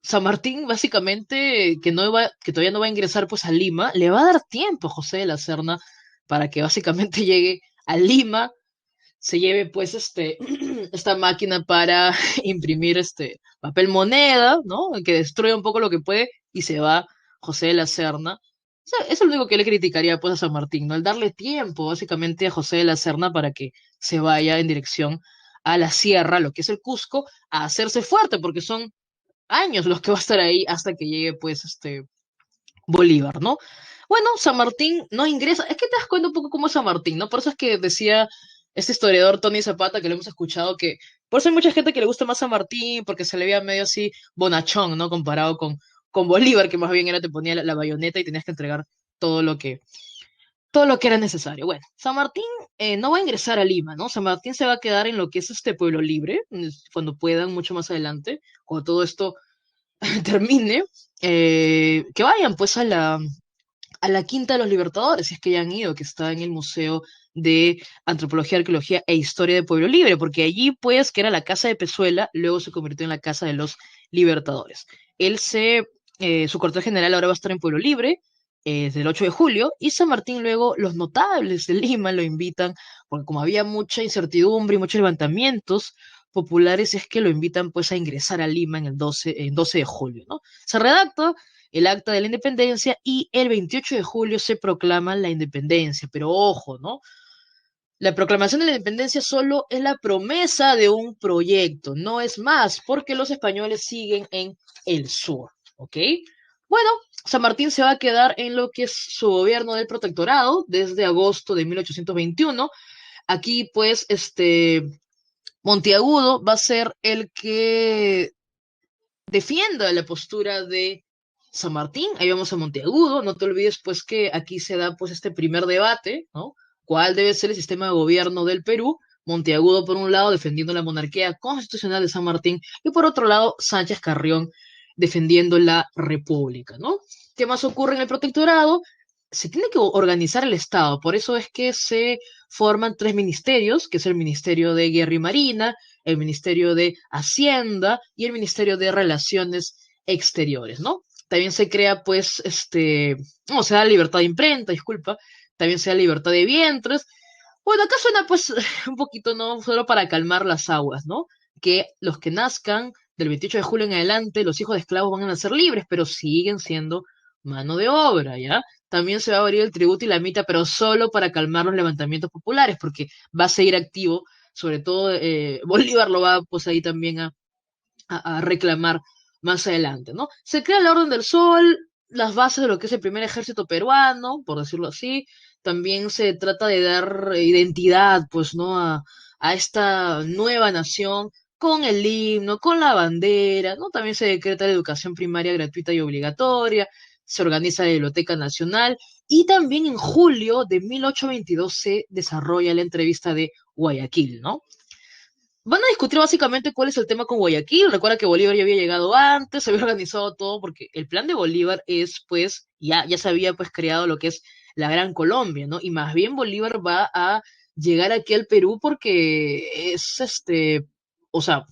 San Martín básicamente, que todavía no va a ingresar pues a Lima, le va a dar tiempo a José de la Serna para que básicamente llegue a Lima, se lleve pues esta máquina para imprimir papel moneda, ¿no? Que destruye un poco lo que puede y se va José de la Serna. O sea, eso es lo único que le criticaría pues a San Martín, ¿no? El darle tiempo básicamente a José de la Serna para que se vaya en dirección a la sierra, lo que es el Cusco, a hacerse fuerte, porque son años los que va a estar ahí hasta que llegue pues Bolívar, ¿no? Bueno, San Martín no ingresa, es que te das cuenta un poco cómo es San Martín, ¿no? Por eso es que decía este historiador Tony Zapata, que lo hemos escuchado, que por eso hay mucha gente que le gusta más San Martín, porque se le veía medio así bonachón, ¿no? Comparado con Bolívar, que más bien era te ponía la bayoneta y tenías que entregar todo lo que, todo lo que era necesario. Bueno, San Martín no va a ingresar a Lima, ¿no? San Martín se va a quedar en lo que es este pueblo libre, cuando puedan, mucho más adelante, cuando todo esto termine, que vayan pues a la Quinta de los Libertadores, si es que ya han ido, que está en el Museo de Antropología, Arqueología e Historia de Pueblo Libre, porque allí, pues, que era la casa de Pezuela, luego se convirtió en la casa de los Libertadores. Su cuartel general ahora va a estar en Pueblo Libre, desde el 8 de julio, y San Martín luego, los notables de Lima lo invitan, porque como había mucha incertidumbre y muchos levantamientos populares, es que lo invitan pues a ingresar a Lima en 12 de julio, ¿no? Se redacta el acta de la independencia y el 28 de julio se proclama la independencia. Pero ojo, ¿no? La proclamación de la independencia solo es la promesa de un proyecto, no es más, porque los españoles siguen en el sur, ¿ok? Bueno, San Martín se va a quedar en lo que es su gobierno del protectorado desde agosto de 1821. Aquí, pues, Monteagudo va a ser el que defienda la postura de San Martín. Ahí vamos a Monteagudo. No te olvides, pues, que aquí se da, pues, este primer debate, ¿no? ¿Cuál debe ser el sistema de gobierno del Perú? Monteagudo, por un lado, defendiendo la monarquía constitucional de San Martín, y por otro lado, Sánchez Carrión defendiendo la república, ¿no? ¿Qué más ocurre en el protectorado? Se tiene que organizar el Estado, por eso es que se forman tres ministerios, que es el Ministerio de Guerra y Marina, el Ministerio de Hacienda y el Ministerio de Relaciones Exteriores, ¿no? También se crea, pues, no, se da libertad de imprenta, disculpa, también se da libertad de vientres. Bueno, acá suena, pues, un poquito, ¿no? Solo para calmar las aguas, ¿no? Que los que nazcan del 28 de julio en adelante, los hijos de esclavos van a nacer libres, pero siguen siendo mano de obra, ¿ya? También se va a abrir el tributo y la mitad, pero solo para calmar los levantamientos populares, porque va a seguir activo, sobre todo Bolívar lo va pues ahí también a reclamar más adelante, ¿no? Se crea la Orden del Sol, las bases de lo que es el primer ejército peruano, por decirlo así. También se trata de dar identidad, pues, ¿no? A esta nueva nación con el himno, con la bandera, ¿no? También se decreta la educación primaria gratuita y obligatoria, se organiza la Biblioteca Nacional y también en julio de 1822 se desarrolla la entrevista de Guayaquil, ¿no? Van a discutir básicamente cuál es el tema con Guayaquil. Recuerda que Bolívar ya había llegado antes, se había organizado todo, porque el plan de Bolívar es, pues, ya se había pues creado lo que es la Gran Colombia, ¿no? Y más bien Bolívar va a llegar aquí al Perú porque es o sea,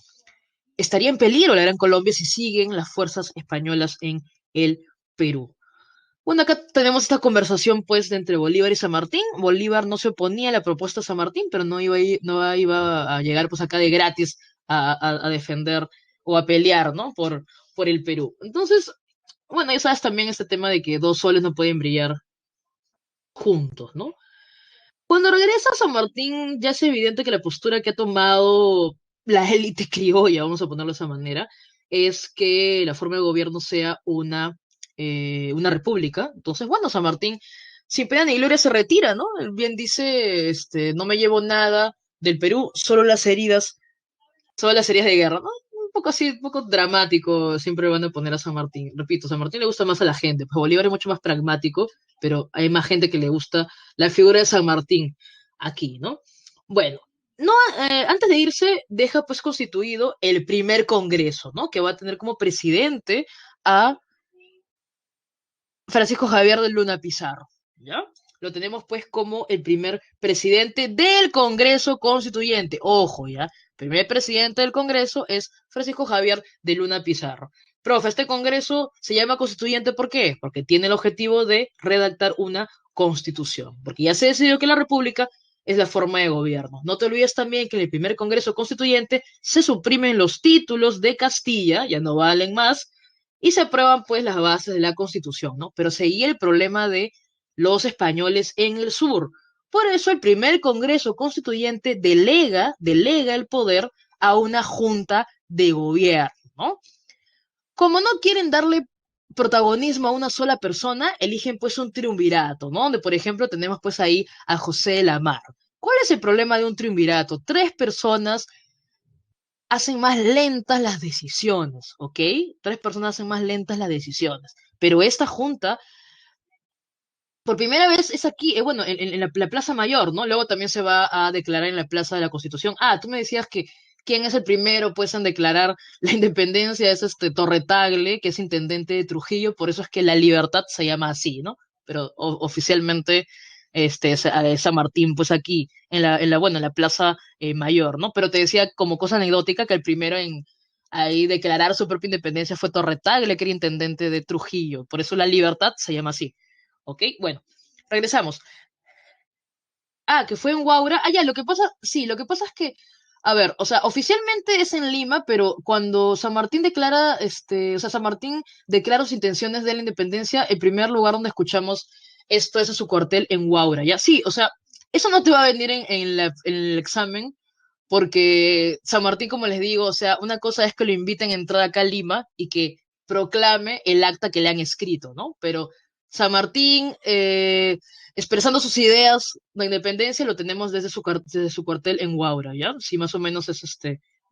estaría en peligro la Gran Colombia si siguen las fuerzas españolas en el Perú. Bueno, acá tenemos esta conversación pues de entre Bolívar y San Martín. Bolívar no se oponía a la propuesta de San Martín, pero no iba a llegar pues acá de gratis a defender o a pelear, ¿no? Por el Perú. Entonces, bueno, ya sabes también este tema de que dos soles no pueden brillar juntos, ¿no? Cuando regresa a San Martín, ya es evidente que la postura que ha tomado la élite criolla, vamos a ponerlo de esa manera, es que la forma de gobierno sea una república. Entonces, bueno, San Martín, sin pena ni gloria, se retira, ¿no? Él bien dice, no me llevo nada del Perú, solo las heridas de guerra, ¿no? Un poco así, un poco dramático, siempre van a poner a San Martín. Repito, San Martín le gusta más a la gente, pues Bolívar es mucho más pragmático, pero hay más gente que le gusta la figura de San Martín aquí, ¿no? Bueno. no, antes de irse, deja pues constituido el primer Congreso, ¿no? Que va a tener como presidente a Francisco Javier de Luna Pizarro, ¿ya? Lo tenemos pues como el primer presidente del Congreso Constituyente. Ojo, ¿ya? Primer presidente del Congreso es Francisco Javier de Luna Pizarro. Profe, este Congreso se llama Constituyente, ¿por qué? Porque tiene el objetivo de redactar una constitución, porque ya se decidió que la República es la forma de gobierno. No te olvides también que en el primer Congreso Constituyente se suprimen los títulos de Castilla, ya no valen más, y se aprueban pues las bases de la Constitución, ¿no? Pero seguía el problema de los españoles en el sur. Por eso el primer Congreso Constituyente delega el poder a una junta de gobierno, ¿no? Como no quieren darle protagonismo a una sola persona, eligen pues un triunvirato, ¿no? Donde, por ejemplo, tenemos pues ahí a José de la Mar. ¿Cuál es el problema de un triunvirato? Tres personas hacen más lentas las decisiones, ¿ok? Tres personas hacen más lentas las decisiones. Pero esta junta, por primera vez, es aquí, bueno, en la Plaza Mayor, ¿no? Luego también se va a declarar en la Plaza de la Constitución. Ah, tú me decías que quién es el primero, pues, en declarar la independencia es este Torre Tagle, que es intendente de Trujillo, por eso es que La Libertad se llama así, ¿no? Pero oficialmente San Martín, pues aquí, bueno, en la Plaza Mayor, ¿no? Pero te decía como cosa anecdótica que el primero en ahí declarar su propia independencia fue Torre Tagle, que era intendente de Trujillo, por eso La Libertad se llama así, ¿ok? Bueno, regresamos. Ah, que fue en Huaura. Ah, ya, lo que pasa, sí, lo que pasa es que, a ver, o sea, oficialmente es en Lima, pero cuando San Martín declara, o sea, San Martín declara sus intenciones de la independencia, el primer lugar donde escuchamos esto es en su cuartel en Huaura, ¿ya? Sí, o sea, eso no te va a venir en el examen, porque San Martín, como les digo, o sea, una cosa es que lo inviten a entrar acá a Lima y que proclame el acta que le han escrito, ¿no? Pero San Martín, expresando sus ideas de independencia, lo tenemos desde su cuartel en Huaura, ¿ya? Sí, más o menos es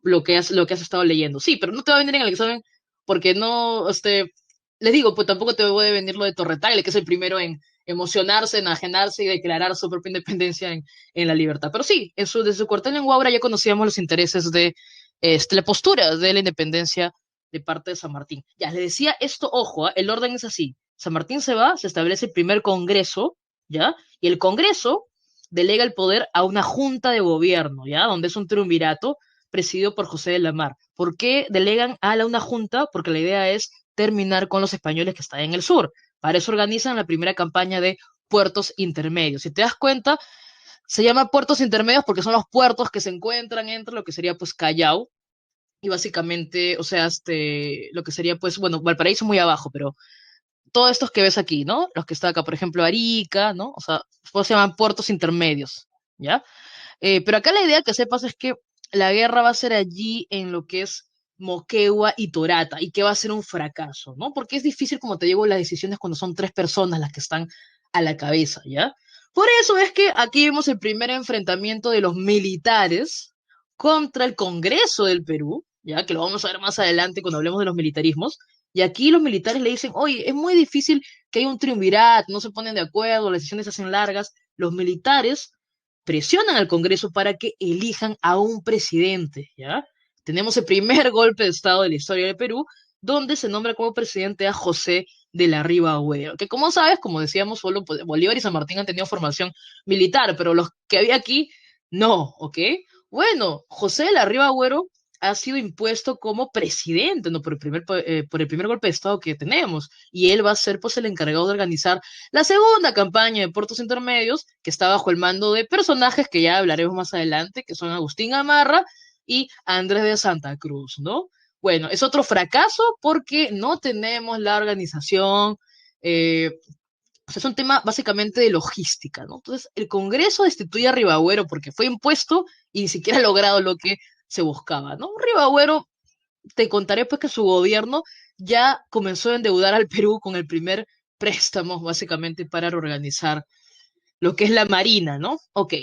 lo que has estado leyendo. Sí, pero no te va a venir en el examen porque no, les digo, pues tampoco te puede venir lo de Torretagle, que es el primero en emocionarse, enajenarse y declarar su propia independencia en la libertad. Pero sí, desde su cuartel en Huaura ya conocíamos los intereses de la postura de la independencia de parte de San Martín. Ya, le decía esto, ojo, el orden es así. San Martín se va, se establece el primer congreso, ¿ya? Y el congreso delega el poder a una junta de gobierno, ¿ya? Donde es un triunvirato presidido por José de la Mar. ¿Por qué delegan a una junta? Porque la idea es terminar con los españoles que están en el sur. Para eso organizan la primera campaña de puertos intermedios. Si te das cuenta, se llama puertos intermedios porque son los puertos que se encuentran entre lo que sería pues Callao y básicamente, o sea, lo que sería pues, bueno, Valparaíso muy abajo, pero todos estos que ves aquí, ¿no? Los que están acá, por ejemplo, Arica, ¿no? O sea, pues se llaman puertos intermedios, ¿ya? Pero acá la idea que sepas es que la guerra va a ser allí en lo que es Moquegua y Torata, y que va a ser un fracaso, ¿no? Porque es difícil, como te digo, las decisiones cuando son tres personas las que están a la cabeza, ¿ya? Por eso es que aquí vemos el primer enfrentamiento de los militares contra el Congreso del Perú, ya que lo vamos a ver más adelante cuando hablemos de los militarismos, y aquí los militares le dicen, oye, es muy difícil que haya un triunvirato, no se ponen de acuerdo, las decisiones se hacen largas. Los militares presionan al Congreso para que elijan a un presidente, ¿ya? Tenemos el primer golpe de Estado de la historia del Perú, donde se nombra como presidente a José de la Riva Agüero, que como sabes, como decíamos, solo Bolívar y San Martín han tenido formación militar, pero los que había aquí, no, ¿ok? Bueno, José de la Riva Agüero ha sido impuesto como presidente, ¿no? Por el primer golpe de Estado que tenemos, y él va a ser pues el encargado de organizar la segunda campaña de puertos intermedios, que está bajo el mando de personajes que ya hablaremos más adelante, que son Agustín Gamarra y Andrés de Santa Cruz, ¿no? Bueno, es otro fracaso porque no tenemos la organización, o sea, es un tema básicamente de logística, ¿no? Entonces, el Congreso destituye a Ribagüero porque fue impuesto y ni siquiera ha logrado lo que se buscaba, ¿no? Ribagüero, te contaré pues que su gobierno ya comenzó a endeudar al Perú con el primer préstamo, básicamente para reorganizar lo que es la Marina, ¿no? Ok,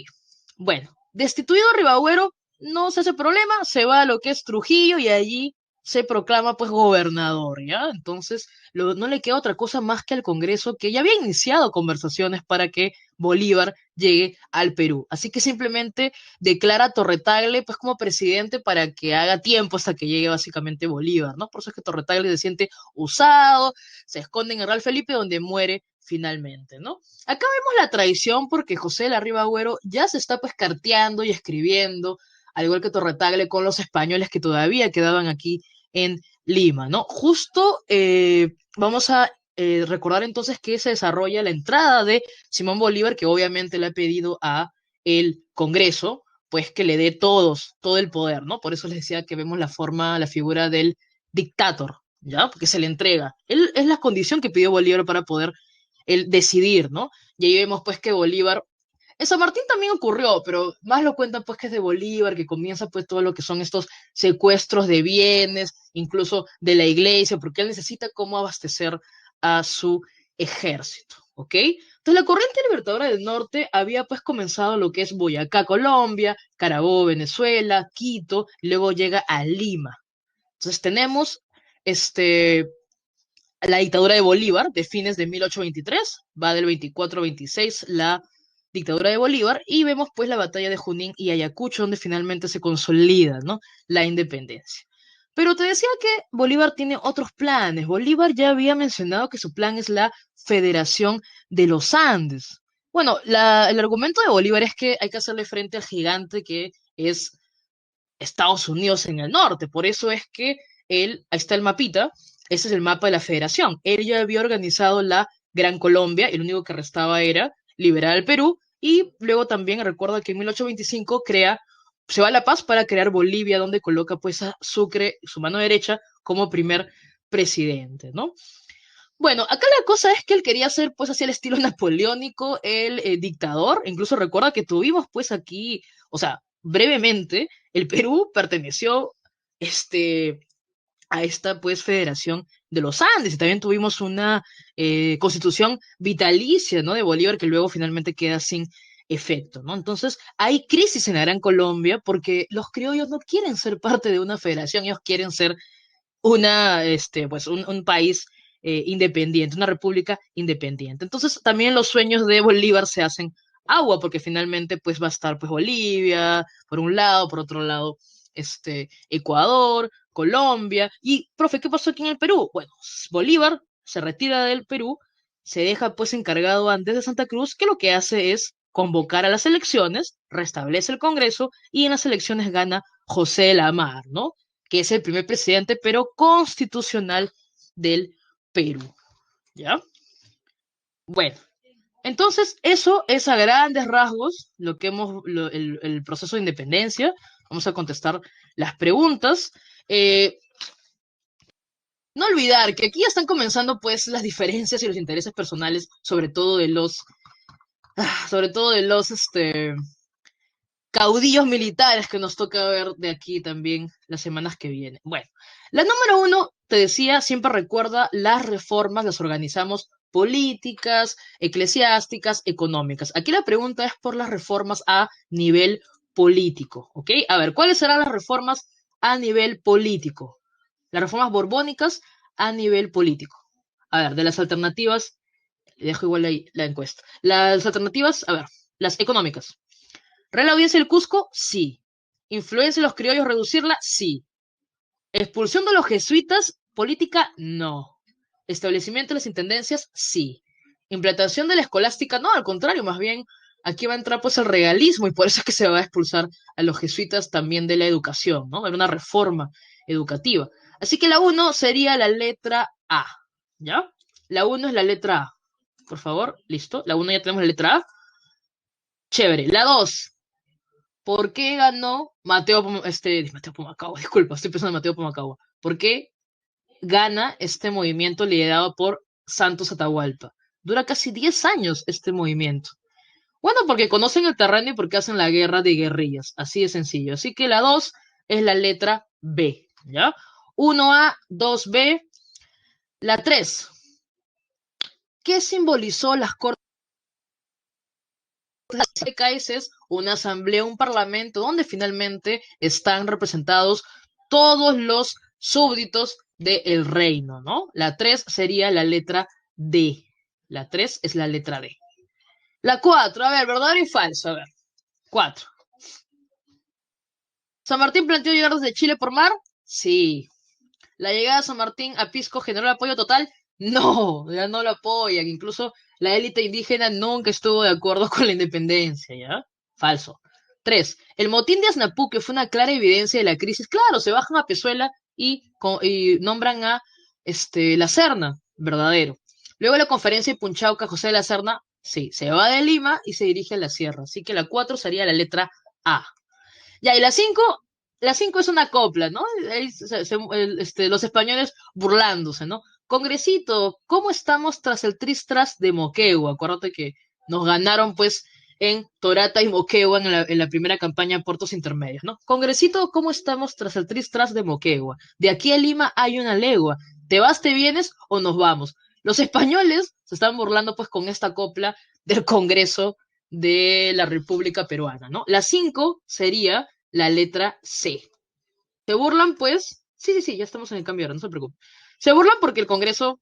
bueno, destituido Ribagüero, no se hace problema, se va a lo que es Trujillo y allí se proclama pues gobernador, ¿ya? Entonces no le queda otra cosa más que al Congreso, que ya había iniciado conversaciones para que Bolívar llegue al Perú. Así que simplemente declara a Torretagle pues como presidente para que haga tiempo hasta que llegue básicamente Bolívar, ¿no? Por eso es que Torretagle se siente usado, se esconde en el Real Felipe donde muere finalmente, ¿no? Acá vemos la traición porque José de la Riva Agüero ya se está pues carteando y escribiendo, al igual que Torretagle, con los españoles que todavía quedaban aquí en Lima, ¿no? Justo vamos a recordar entonces que se desarrolla la entrada de Simón Bolívar, que obviamente le ha pedido a el Congreso, pues que le dé todo el poder, ¿no? Por eso les decía que vemos la figura del dictator, ¿ya? Porque se le entrega. Él es la condición que pidió Bolívar para poder él decidir, ¿no? Y ahí vemos pues que Bolívar en San Martín también ocurrió, pero más lo cuentan pues que es de Bolívar, que comienza pues todo lo que son estos secuestros de bienes, incluso de la iglesia, porque él necesita cómo abastecer a su ejército, ¿ok? Entonces la corriente libertadora del norte había pues comenzado lo que es Boyacá, Colombia, Carabobo, Venezuela, Quito, y luego llega a Lima. Entonces tenemos este, la dictadura de Bolívar de fines de 1823, va del 24 al 26 la dictadura de Bolívar y vemos pues la batalla de Junín y Ayacucho donde finalmente se consolida, ¿no? La independencia. Pero te decía que Bolívar tiene otros planes. Bolívar ya había mencionado que su plan es la Federación de los Andes. Bueno, el argumento de Bolívar es que hay que hacerle frente al gigante que es Estados Unidos en el norte. Por eso es que él, ahí está el mapita, ese es el mapa de la federación. Él ya había organizado la Gran Colombia y lo único que restaba era liberar al Perú y luego también recuerda que en 1825 se va a La Paz para crear Bolivia, donde coloca pues a Sucre, su mano derecha, como primer presidente, ¿no? Bueno, acá la cosa es que él quería ser pues así el estilo napoleónico, el dictador, incluso recuerda que tuvimos pues aquí, o sea, brevemente, el Perú perteneció este, a esta pues Federación de los Andes y también tuvimos una constitución vitalicia, ¿no? De Bolívar que luego finalmente queda sin efecto, ¿no? Entonces hay crisis en la Gran Colombia porque los criollos no quieren ser parte de una federación, ellos quieren ser pues un país independiente, una república independiente. Entonces también los sueños de Bolívar se hacen agua, porque finalmente pues va a estar pues Bolivia, por un lado, por otro lado, Ecuador, Colombia, y profe, ¿qué pasó aquí en el Perú? Bueno, Bolívar se retira del Perú, se deja pues encargado antes de Santa Cruz, que lo que hace es convocar a las elecciones, restablece el Congreso y en las elecciones gana José de la Mar, ¿no? Que es el primer presidente, pero constitucional del Perú. ¿Ya? Bueno, entonces eso es a grandes rasgos lo que el proceso de independencia. Vamos a contestar las preguntas. Eh, no olvidar que aquí ya están comenzando pues las diferencias y los intereses personales, sobre todo de los caudillos militares que nos toca ver de aquí también las semanas que vienen. Bueno, la número uno, te decía, siempre recuerda las reformas, las organizamos políticas, eclesiásticas, económicas. Aquí la pregunta es por las reformas a nivel político, ¿ok? A ver, ¿cuáles serán las reformas a nivel político? Las reformas borbónicas a nivel político. A ver, de las alternativas, dejo igual ahí la encuesta. Las alternativas, a ver, las económicas. ¿Real audiencia del Cusco? Sí. ¿Influencia de los criollos reducirla? Sí. ¿Expulsión de los jesuitas? ¿Política? No. ¿Establecimiento de las intendencias? Sí. ¿Implantación de la escolástica? No, al contrario, más bien aquí va a entrar pues el regalismo y por eso es que se va a expulsar a los jesuitas también de la educación, ¿no? Era una reforma educativa. Así que la uno sería la letra A, ¿ya? La uno es la letra A. Por favor, listo. La uno ya tenemos la letra A. Chévere. La 2. ¿Por qué ganó Mateo Pomacagua? Disculpa, estoy pensando en Mateo Pomacagua. ¿Por qué gana este movimiento liderado por Santos Atahualpa? Dura casi 10 años este movimiento. Bueno, porque conocen el terreno y porque hacen la guerra de guerrillas. Así de sencillo. Así que la 2 es la letra B. ¿Ya? 1A, 2B. La 3. ¿Qué simbolizó las Cortes? CKS es una asamblea, un parlamento donde finalmente están representados todos los súbditos del reino, ¿no? La 3 sería la letra D. La 3 es la letra D. La 4, a ver, verdadero y falso, a ver. 4. ¿San Martín planteó llegar desde Chile por mar? Sí. ¿La llegada de San Martín a Pisco generó el apoyo total? No, ya no lo apoyan. Incluso la élite indígena nunca estuvo de acuerdo con la independencia, ¿ya? Falso. 3. El motín de Asnapuque fue una clara evidencia de la crisis. Claro, se bajan a Pezuela y nombran a La Serna, verdadero. Luego de la conferencia de Punchauca, José de la Serna, sí, se va de Lima y se dirige a la sierra. Así que la 4 sería la letra A. Ya, y la 5 es una copla, ¿no? Ahí los españoles burlándose, ¿no? Congresito, ¿cómo estamos tras el tristras de Moquegua? Acuérdate que nos ganaron, pues, en Torata y Moquegua en la primera campaña de puertos intermedios, ¿no? Congresito, ¿cómo estamos tras el tristras de Moquegua? De aquí a Lima hay una legua. ¿Te vas, te vienes o nos vamos? Los españoles se están burlando, pues, con esta copla del Congreso de la República Peruana, ¿no? La 5 sería la letra C. Se burlan, pues, sí, ya estamos en el cambio ahora, no se preocupen. Se burlan porque el Congreso,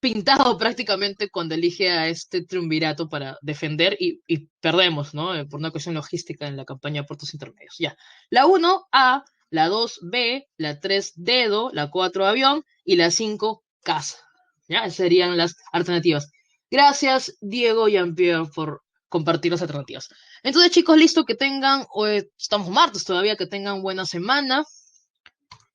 pintado prácticamente cuando elige a este triunvirato para defender y perdemos, ¿no? Por una cuestión logística en la campaña de puertos intermedios. Ya. La 1, A, la 2, B, la 3, dedo, la 4, avión y la 5, casa. ¿Ya? Esas serían las alternativas. Gracias, Diego y Jean-Pierre, por compartir las alternativas. Entonces, chicos, listo, que tengan, estamos martes todavía, que tengan buena semana.